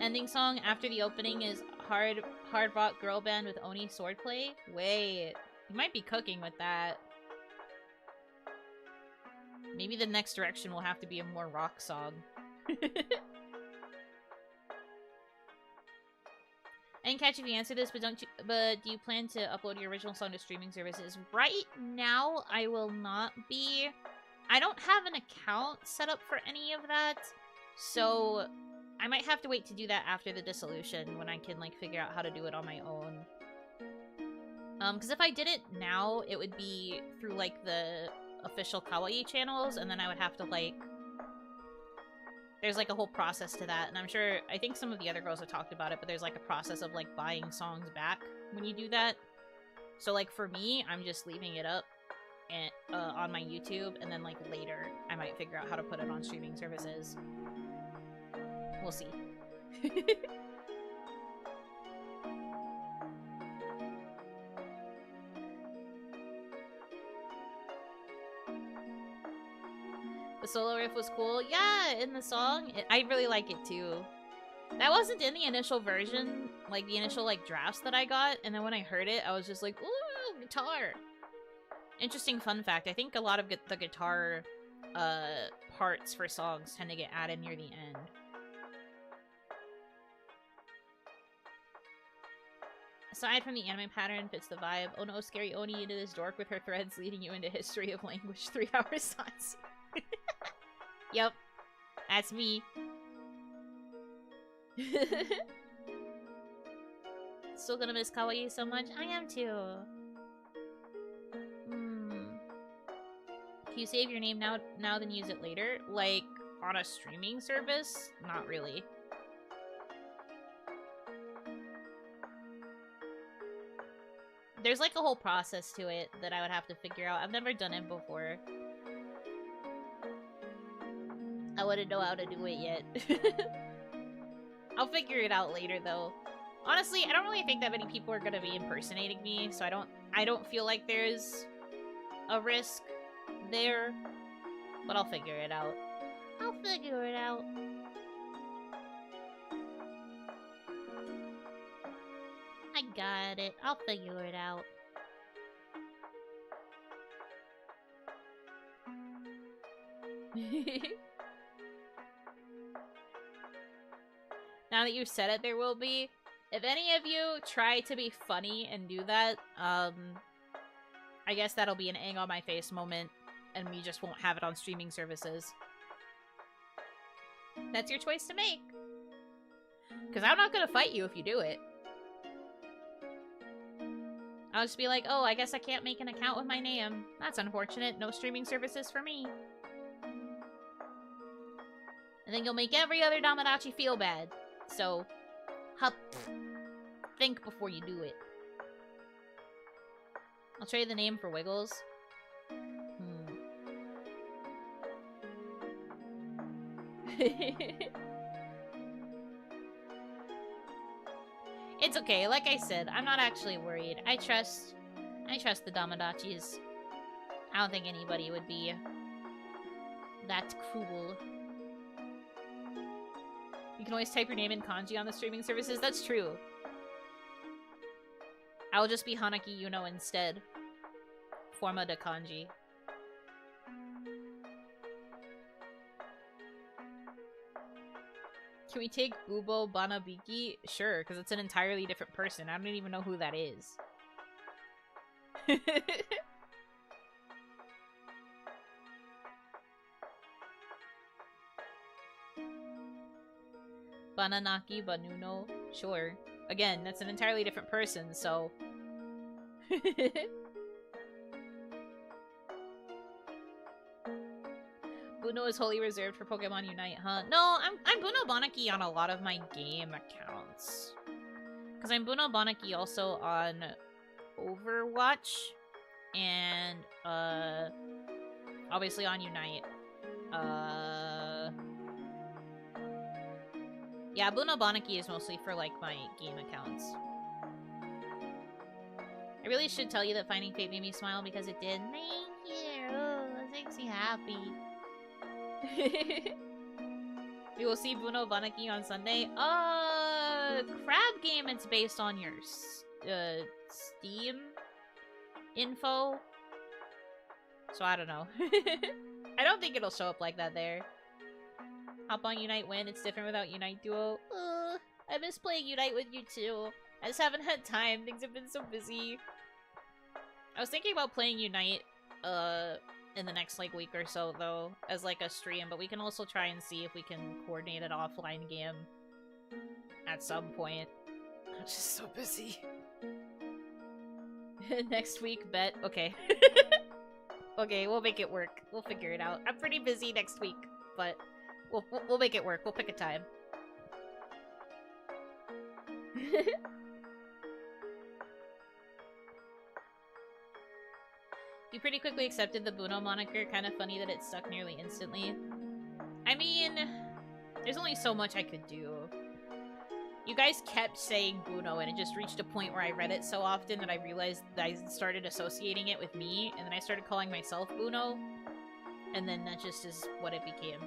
Ending song after the opening is Hard Rock Girl Band with Oni Swordplay? Wait, you might be cooking with that. Maybe the next direction will have to be a more rock song. I didn't catch if you answered this, but do you plan to upload your original song to streaming services? Right now, I will not be. I don't have an account set up for any of that, so I might have to wait to do that after the dissolution when I can like figure out how to do it on my own. Because if I did it now, it would be through like the official kawaii channels, and then I would have to like. There's like a whole process to that, and I think some of the other girls have talked about it, but there's like a process of like buying songs back when you do that. So like for me, I'm just leaving it up and on my YouTube, and then like later I might figure out how to put it on streaming services. We'll see. The solo riff was cool. Yeah, in the song. I really like it too. That wasn't in the initial version, like the initial like drafts that I got, and then when I heard it, I was just like, ooh, guitar. Interesting fun fact, I think a lot of the guitar parts for songs tend to get added near the end. Aside from the anime pattern, fits the vibe. Oh no, scary Oni into this dork with her threads leading you into history of language 3-hour songs. Yep, that's me. Still gonna miss kawaii so much? I am too. Can you save your name now then use it later? Like, on a streaming service? Not really. There's like a whole process to it that I would have to figure out. I've never done it before. I wouldn't know how to do it yet. I'll figure it out later though. Honestly, I don't really think that many people are gonna be impersonating me, so I don't feel like there's a risk there. But I'll figure it out. I'll figure it out. I got it. I'll figure it out. Now that you've said it, there will be. If any of you try to be funny and do that, I guess that'll be an egg on my face moment, and we just won't have it on streaming services. That's your choice to make. Because I'm not gonna fight you if you do it. I'll just be like, oh, I guess I can't make an account with my name. That's unfortunate. No streaming services for me. And then you'll make every other Damadachi feel bad. So, think before you do it. I'll trade the name for Wiggles. It's okay, like I said, I'm not actually worried. I trust the Damadachis. I don't think anybody would be that cruel. You can always type your name in kanji on the streaming services. That's true. I'll just be Hanaki Yuno instead. Forma de kanji. Can we take Bubo Banabiki? Sure, because it's an entirely different person. I don't even know who that is. Bananaki Banuno? Sure. Again, that's an entirely different person, so... Buno is wholly reserved for Pokemon Unite, huh? No, I'm Buno Banaki on a lot of my game accounts. Because I'm Buno Banaki also on Overwatch, and, obviously on Unite. Yeah, Buno Banaki is mostly for, like, my game accounts. I really should tell you that Finding Fate made me smile because it did. Thank you! That makes me happy. We will see Buno Banaki on Sunday. Crab game, it's based on your Steam info. So I don't know. I don't think it'll show up like that there. Hop on Unite when it's different without Unite Duo. I miss playing Unite with you too. I just haven't had time. Things have been so busy. I was thinking about playing Unite, in the next, like, week or so, though, as, like, a stream, but we can also try and see if we can coordinate an offline game at some point. I'm just so busy. Next week, bet. Okay. Okay, we'll make it work. We'll figure it out. I'm pretty busy next week, but we'll make it work. We'll pick a time. You pretty quickly accepted the Buno moniker. Kind of funny that it stuck nearly instantly. I mean, there's only so much I could do. You guys kept saying Buno, and it just reached a point where I read it so often that I realized that I started associating it with me, and then I started calling myself Buno, and then that just is what it became.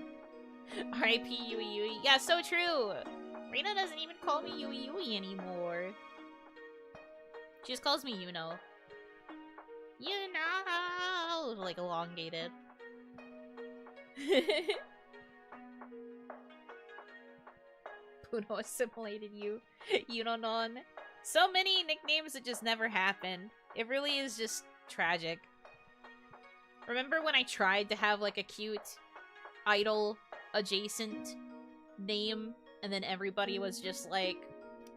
R.I.P. Yui Yui. Yeah, so true! Reina doesn't even call me Yui Yui anymore. She just calls me Yuno. You know, like elongated. Puno assimilated you. Yunonon. So many nicknames that just never happen. It really is just tragic. Remember when I tried to have like a cute idol adjacent name, and then everybody was just like,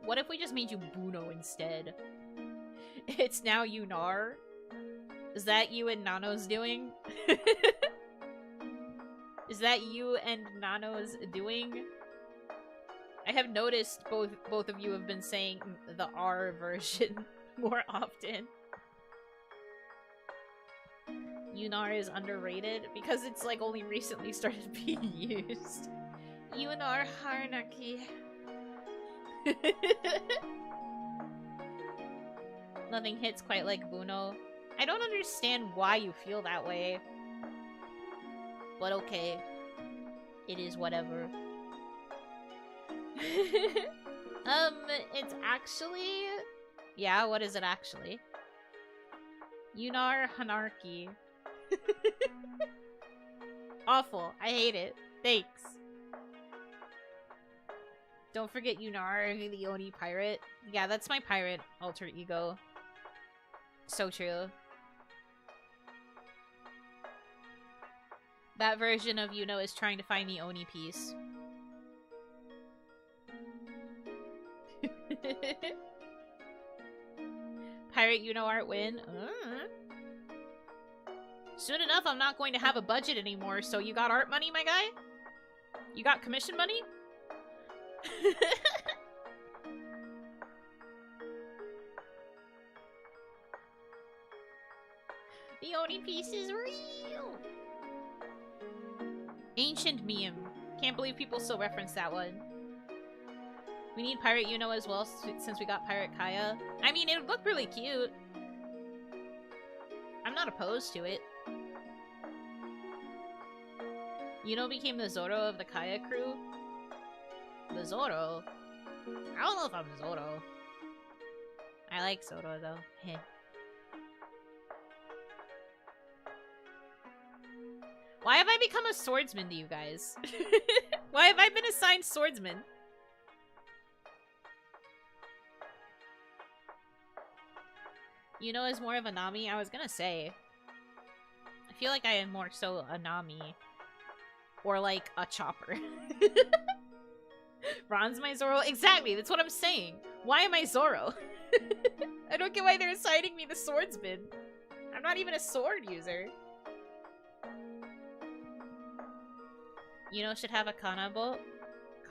what if we just made you Buno instead? It's now Yunar. Is that you and Nano's doing? Is that you and Nano's doing? I have noticed both of you have been saying the R version more often. Yunar is underrated because it's like only recently started being used. Yuno Hanaki. Nothing hits quite like Buno. I don't understand why you feel that way. But okay. It is whatever. It's actually... Yeah, what is it actually? Yuno Hanaki. Awful. I hate it. Thanks. Don't forget Yunar, the Oni pirate. Yeah, that's my pirate alter ego. So true. That version of Yuno is trying to find the Oni piece. Pirate Yuno art win. Soon enough, I'm not going to have a budget anymore, so you got art money, my guy? You got commission money? The Oni piece is real! Ancient meme. Can't believe people still reference that one. We need Pirate Yuno as well, since we got Pirate Kaya. I mean, it would look really cute. I'm not opposed to it. Yuno became the Zoro of the Kaya crew. The Zoro? I don't know if I'm Zoro. I like Zoro, though. Heh. Why have I become a swordsman to you guys? Why have I been assigned swordsman? Yuno is more of a Nami? I was gonna say. I feel like I am more so a Nami. Or like a Chopper. Ron's my Zoro? Exactly, that's what I'm saying. Why am I Zoro? I don't get why they're assigning me the swordsman. I'm not even a sword user. Yuno should have a kanabo.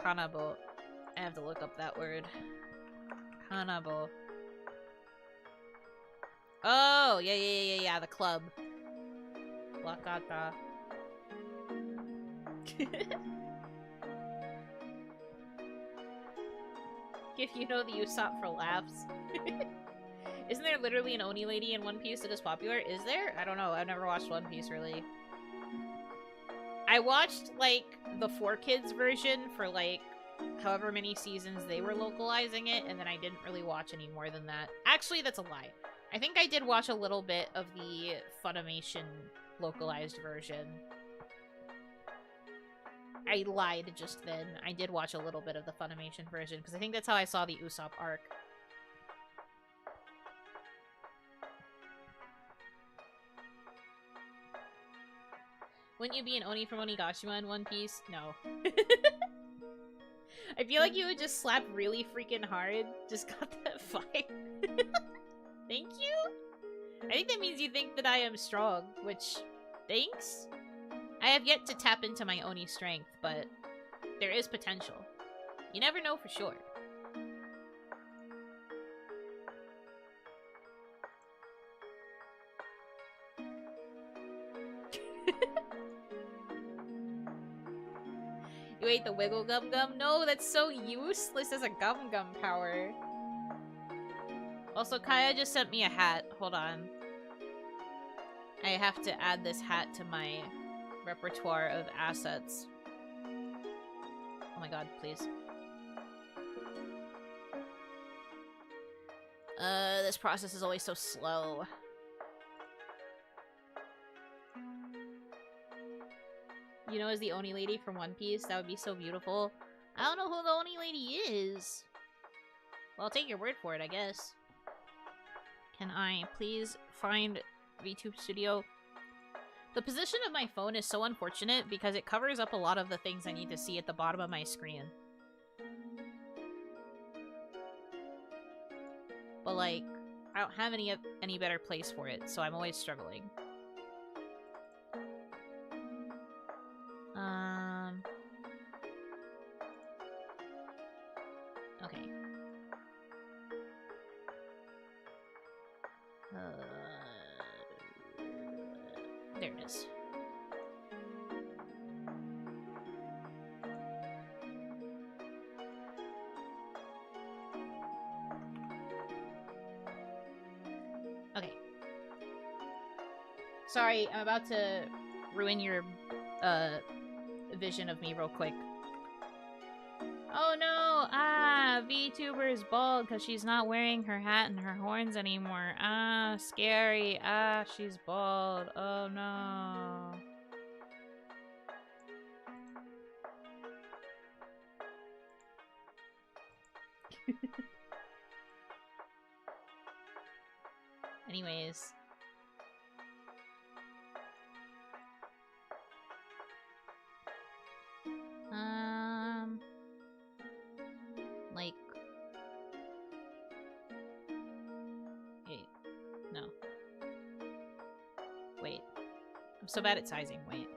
Kanabo. I have to look up that word. Kanabo. Oh, yeah, the club. Wakata. Give Yuno the Usopp for laughs. Isn't there literally an Oni lady in One Piece that is popular? Is there? I don't know. I've never watched One Piece, really. I watched, like, the 4Kids version for, like, however many seasons they were localizing it, and then I didn't really watch any more than that. Actually, that's a lie. I think I did watch a little bit of the Funimation localized version. I lied just then. I did watch a little bit of the Funimation version, because I think that's how I saw the Usopp arc. Wouldn't you be an Oni from Onigashima in One Piece? No. I feel like you would just slap really freaking hard. Just got that vibe. Thank you? I think that means you think that I am strong, which... Thanks? I have yet to tap into my Oni strength, but there is potential. You never know for sure. You ate the wiggle gum gum? No, that's so useless as a gum gum power. Also, Kaya just sent me a hat. Hold on. I have to add this hat to my repertoire of assets. Oh my god, please. This process is always so slow. You know, as the Oni lady from One Piece, that would be so beautiful. I don't know who the Oni lady is. Well, I'll take your word for it, I guess. Can I please find VTube Studio? The position of my phone is so unfortunate because it covers up a lot of the things I need to see at the bottom of my screen. But like, I don't have any better place for it, so I'm always struggling. Okay. There it is. Okay. Sorry, I'm about to ruin your vision of me real quick. Oh no! Ah, VTuber's bald because she's not wearing her hat and her horns anymore. Ah, scary. Ah, she's bald. Oh no. Anyways. Like... Wait. No. Wait. I'm so bad at sizing. Wait.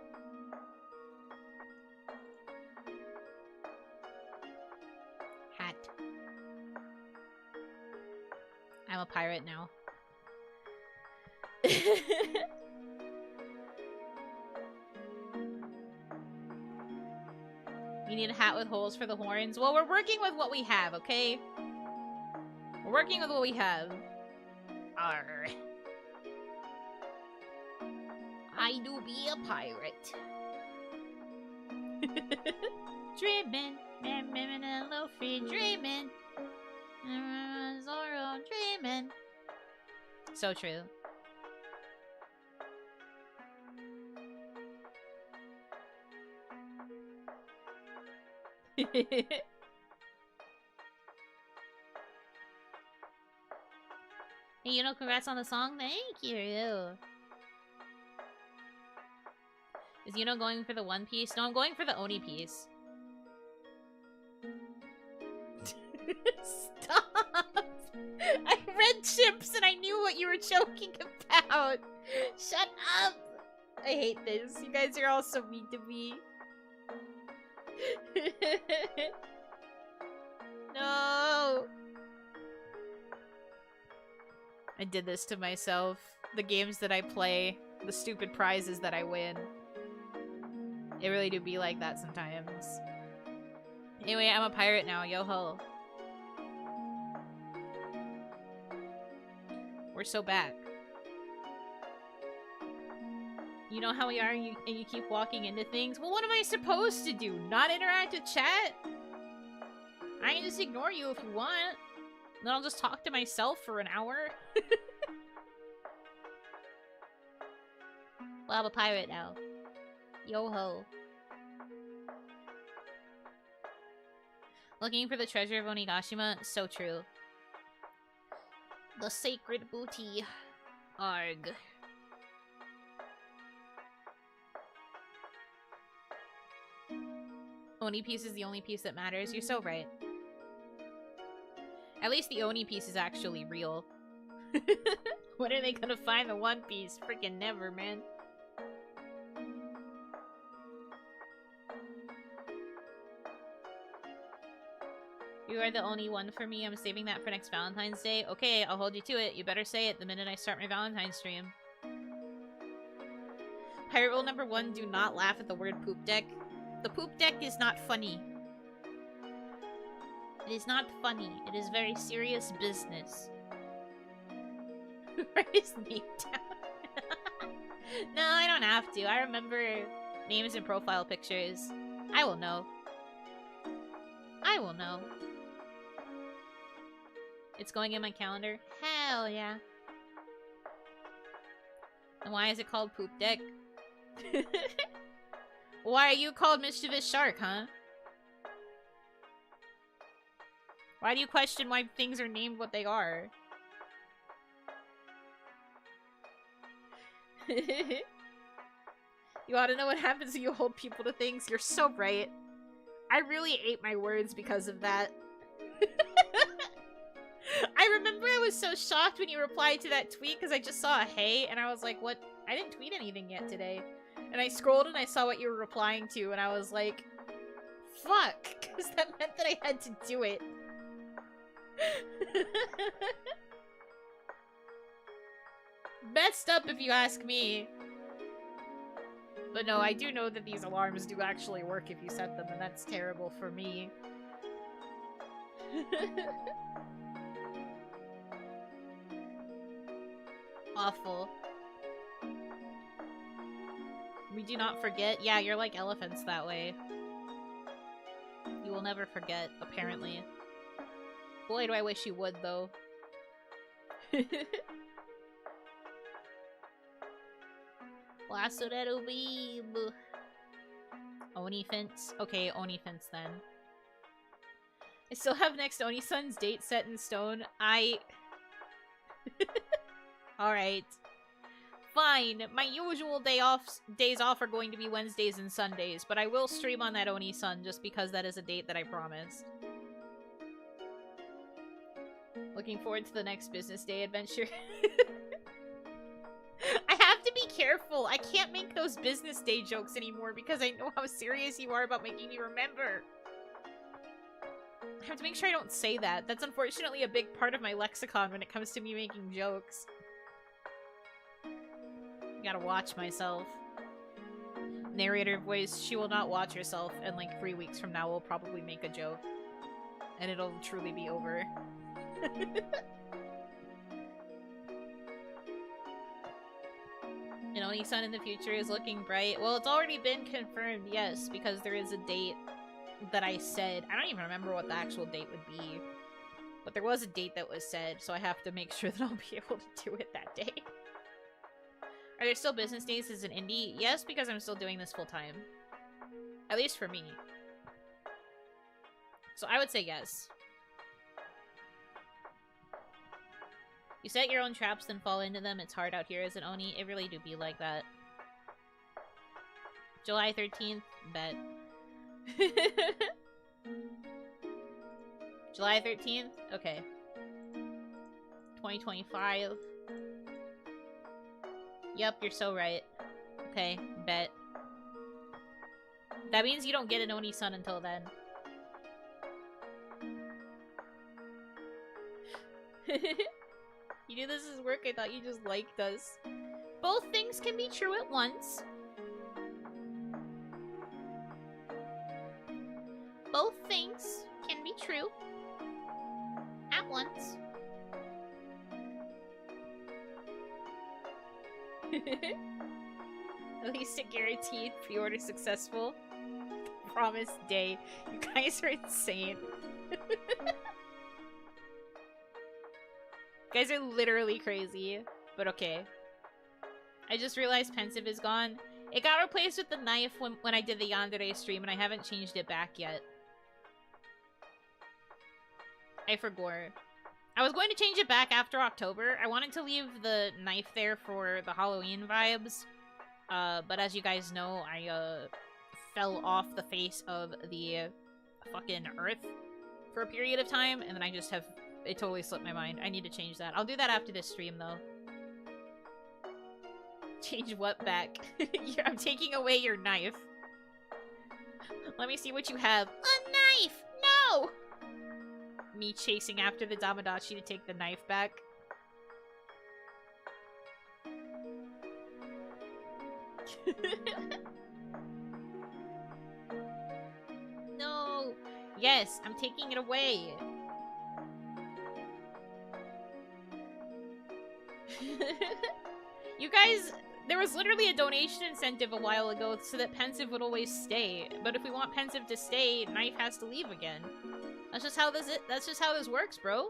Hat. I'm a pirate now. You need a hat with holes for the horns? Well, we're working with what we have, okay? We're working with what we have. Arr. I do be a pirate. Dreaming, and Luffy dreaming. Zoro dreaming. So true. Hey, Yuno, congrats on the song. Thank you. Is Yuno going for the One Piece? No, I'm going for the Oni piece. Stop! I read chips and I knew what you were joking about. Shut up! I hate this. You guys are all so mean to me. No! I did this to myself. The games that I play, the stupid prizes that I win. It really do be like that sometimes. Anyway, I'm a pirate now. Yo-ho. We're so back. You know how we are and you keep walking into things? Well, what am I supposed to do? Not interact with chat? I can just ignore you if you want. Then I'll just talk to myself for an hour. Well, I'm a pirate now. Yo-ho. Looking for the treasure of Onigashima? So true. The sacred booty. Arg. Oni piece is the only piece that matters. You're so right. At least the Oni piece is actually real. When are they gonna find the One Piece? Freaking never, man. You are the only one for me. I'm saving that for next Valentine's Day. Okay, I'll hold you to it. You better say it the minute I start my Valentine's stream. Pirate rule number 1, do not laugh at the word poop deck. The poop deck is not funny. It is not funny. It is very serious business. Write his name down. No, I don't have to. I remember names and profile pictures. I will know. I will know. It's going in my calendar. Hell yeah. And why is it called Poop Deck? Why are you called Mischievous Shark, huh? Why do you question why things are named what they are? You ought to know what happens when you hold people to things. You're so right. I really ate my words because of that. I remember I was so shocked when you replied to that tweet because I just saw a hey and I was like, what? I didn't tweet anything yet today. And I scrolled and I saw what you were replying to and I was like, fuck, because that meant that I had to do it. Messed up if you ask me. But no, I do know that these alarms do actually work if you set them, and that's terrible for me. Awful. We do not forget. Yeah, you're like elephants that way. You will never forget, apparently. Boy, do I wish you would, though. Lasso weeb. Oni fence. Okay, Oni fence then. I still have next Oni-san's date set in stone. Alright. Fine. My usual days off are going to be Wednesdays and Sundays, but I will stream on that Oni-san just because that is a date that I promised. Looking forward to the next business day adventure. I have to be careful. I can't make those business day jokes anymore because I know how serious you are about making me remember. I have to make sure I don't say that. That's unfortunately a big part of my lexicon when it comes to me making jokes. Gotta watch myself. Narrator voice, she will not watch herself, and like 3 weeks from now we'll probably make a joke. And it'll truly be over. An Oni-san in the future is looking bright. Well, it's already been confirmed, yes, because there is a date that I said. I don't even remember what the actual date would be. But there was a date that was said, so I have to make sure that I'll be able to do it that day. Are there still business days as an indie? Yes, because I'm still doing this full time. At least for me. So I would say yes. You set your own traps, then fall into them. It's hard out here as an Oni. It really do be like that. July 13th? Bet. July 13th? Okay. 2025. Yep, you're so right. Okay, bet. That means you don't get an Oni-san until then. You knew this is work, I thought you just liked us. Both things can be true at once. Both things can be true at once. At least a guaranteed pre-order successful. Promised day. You guys are insane. You guys are literally crazy. But okay. I just realized Pensive is gone. It got replaced with the knife when I did the Yandere stream, and I haven't changed it back yet. I forgot. I was going to change it back after October. I wanted to leave the knife there for the Halloween vibes. But as you guys know, I fell off the face of the fucking earth for a period of time, and then I just have... It totally slipped my mind. I need to change that. I'll do that after this stream, though. Change what back? I'm taking away your knife. Let me see what you have. A knife! No! Me chasing after the Damadachi to take the knife back. No! Yes, I'm taking it away. You guys, there was literally a donation incentive a while ago so that Pensive would always stay. But if we want Pensive to stay, Knife has to leave again. That's just how this works, bro.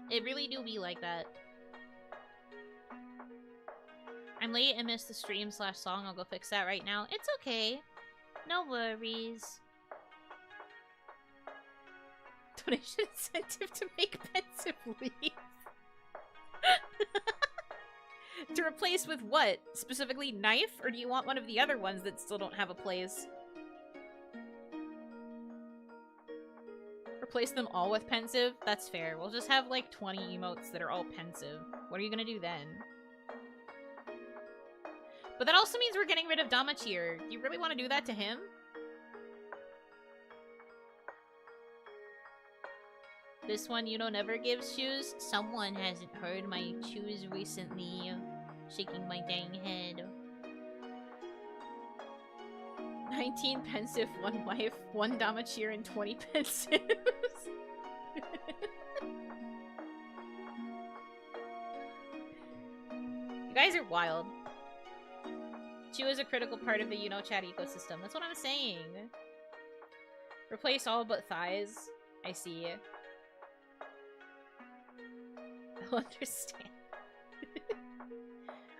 It really do be like that. I'm late and missed the stream/song. I'll go fix that right now. It's okay. No worries. Donation incentive to make Pensive leave. To replace with what? Specifically Knife? Or do you want one of the other ones that still don't have a place? Replace them all with Pensive? That's fair. We'll just have like 20 emotes that are all Pensive. What are you gonna do then? But that also means we're getting rid of Damachir. Do you really want to do that to him? This one, Yuno never gives shoes. Someone hasn't heard my shoes recently. Shaking my dang head. 19 Pensive, 1 wife, 1 Damachir, and 20 Pensives. You guys are wild. Chew is a critical part of the Yuno chat ecosystem. That's what I'm saying. Replace all but thighs. I see. I'll understand.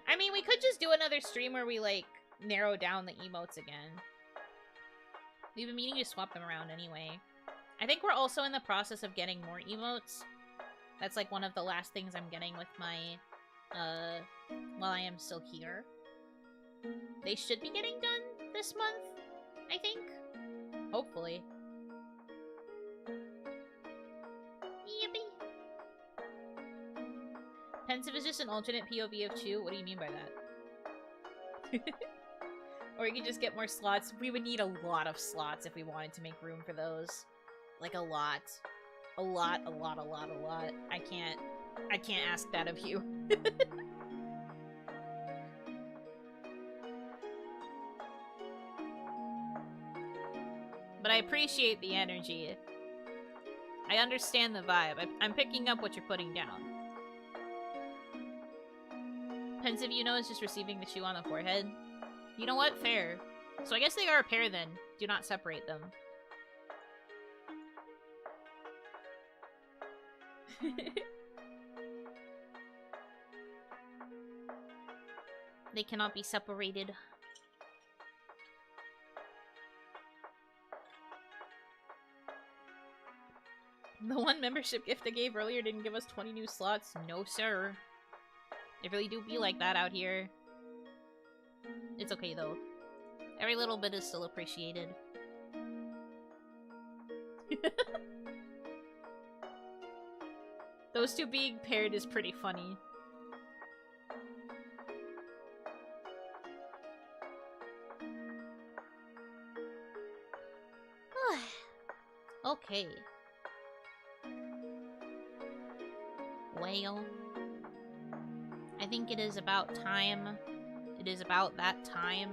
I mean, we could just do another stream where we, like, narrow down the emotes again. We've been meaning to swap them around anyway. I think we're also in the process of getting more emotes. That's, like, one of the last things I'm getting with my, while I am still here. They should be getting done this month, I think. Hopefully. Yippee! Pensive is just an alternate POV of Chew? What do you mean by that? Or you could just get more slots. We would need a lot of slots if we wanted to make room for those. Like, a lot. A lot. I can't ask that of you. But I appreciate the energy. I understand the vibe. I'm picking up what you're putting down. Pensive Yuno is just receiving the chew on the forehead. You know what? Fair. So I guess they are a pair then. Do not separate them. They cannot be separated. The one membership gift I gave earlier didn't give us 20 new slots. No, sir. It really do be like that out here. It's okay, though. Every little bit is still appreciated. Those two being paired is pretty funny. Okay. Well, I think it is about time. It is about that time.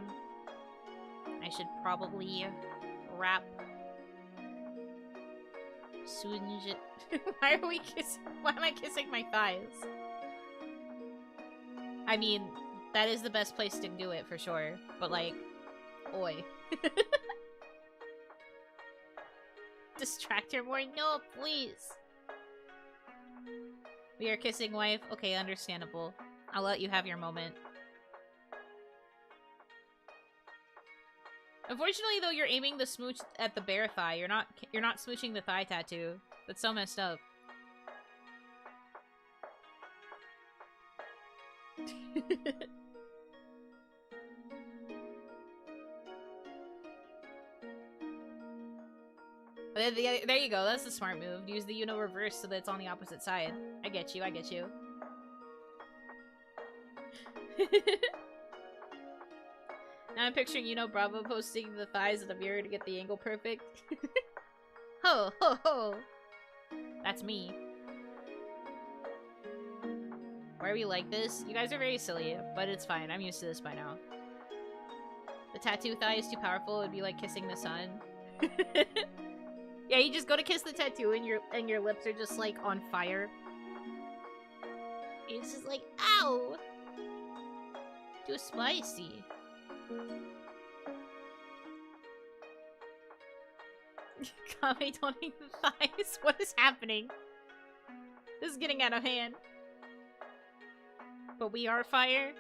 I should probably wrap. Sunj. Why are we kissing? Why am I kissing my thighs? I mean, that is the best place to do it for sure. But like, oi. Distract her more? No, please. We are kissing wife. Okay, understandable. I'll let you have your moment. Unfortunately, though, you're aiming the smooch at the bare thigh. You're not smooching the thigh tattoo. That's so messed up. There you go. That's the smart move. Use the Yuno reverse so that it's on the opposite side. I get you. I get you. Now I'm picturing Yuno Bravo posting the thighs in the mirror to get the angle perfect. Ho ho ho! That's me. Why are we like this? You guys are very silly, but it's fine. I'm used to this by now. The tattoo thigh is too powerful. It'd be like kissing the sun. Yeah, you just go to kiss the tattoo and your lips are just like on fire. It's just like, ow! Too spicy. Kame toning the thighs? What is happening? This is getting out of hand. But we are fire?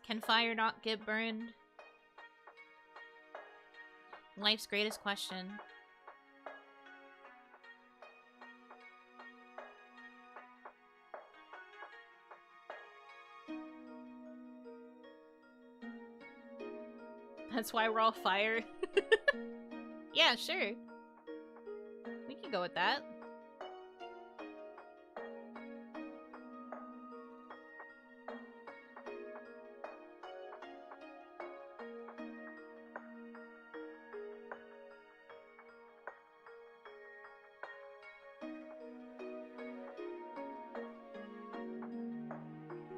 Can fire not get burned? Life's greatest question. That's why we're all fire. Yeah, sure. We can go with that.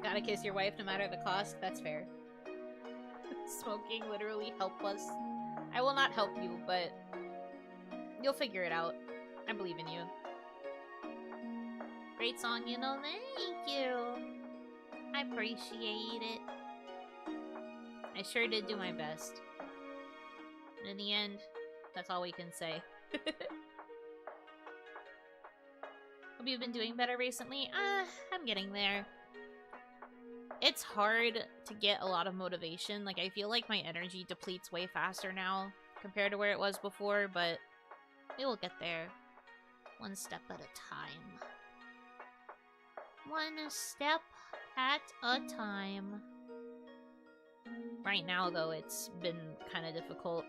Gotta kiss your wife no matter the cost. That's fair. Smoking literally help us. I will not help you, but you'll figure it out. I believe in you. Great song, you know. Thank you. I appreciate it. I sure did do my best. And in the end, that's all we can say. Hope you've been doing better recently. I'm getting there. It's hard to get a lot of motivation. Like, I feel like my energy depletes way faster now compared to where it was before, but we will get there. One step at a time. One step at a time. Right now, though, it's been kind of difficult.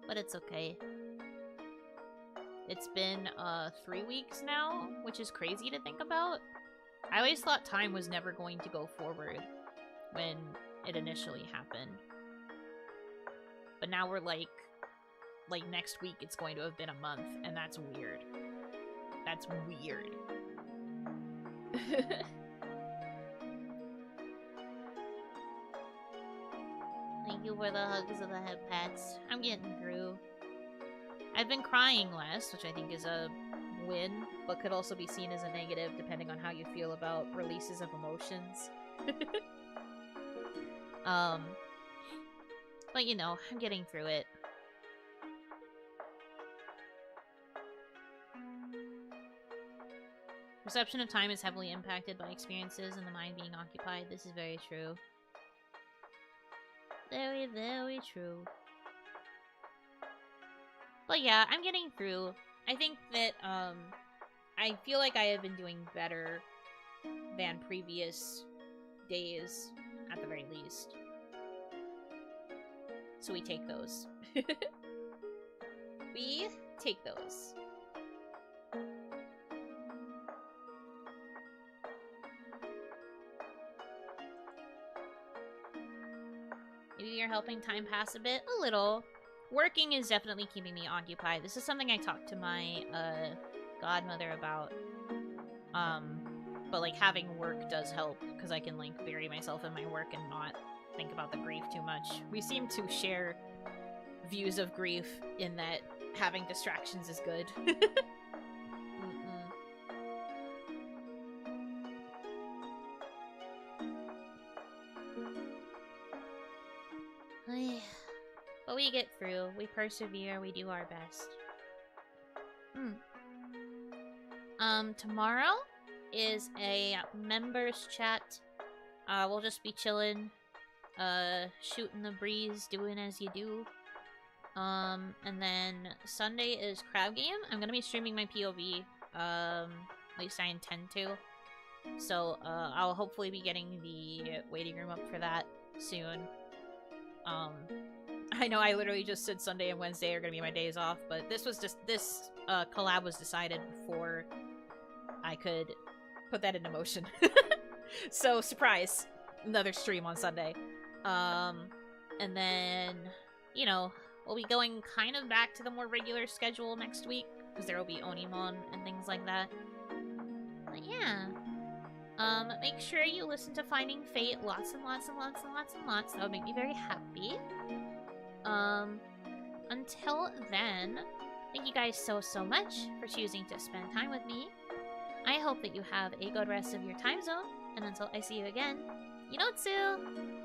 But it's okay. It's been 3 weeks now, which is crazy to think about. I always thought time was never going to go forward when it initially happened. But now we're like next week it's going to have been a month, and that's weird. That's weird. Thank you for the hugs and the head pats. I'm getting through. I've been crying less, which I think is a win, but could also be seen as a negative depending on how you feel about releases of emotions. But you know, I'm getting through it. Perception of time is heavily impacted by experiences and the mind being occupied. This is very true. Very, very true. But yeah, I'm getting through. I think that, I feel like I have been doing better than previous days, at the very least. So we take those. We take those. Maybe you're helping time pass a bit? A little. Working is definitely keeping me occupied. This is something I talked to my godmother about. But like having work does help because I can like bury myself in my work and not think about the grief too much. We seem to share views of grief in that having distractions is good. But we get through, we persevere, we do our best. Tomorrow is a members chat. We'll just be chilling, shooting the breeze, doing as you do. And then Sunday is crab game. I'm gonna be streaming my POV, at least I intend to. So I'll hopefully be getting the waiting room up for that soon. I know I literally just said Sunday and Wednesday are gonna be my days off, but this collab was decided before I could put that into motion. So surprise, another stream on Sunday. And then, you know, we'll be going kind of back to the more regular schedule next week, because there will be Onimon and things like that. But yeah. Make sure you listen to Finding Fate lots and lots and lots and lots and lots. That would make me very happy. Until then, thank you guys so much for choosing to spend time with me. I hope that you have a good rest of your time zone, and until I see you again, Yinotsu!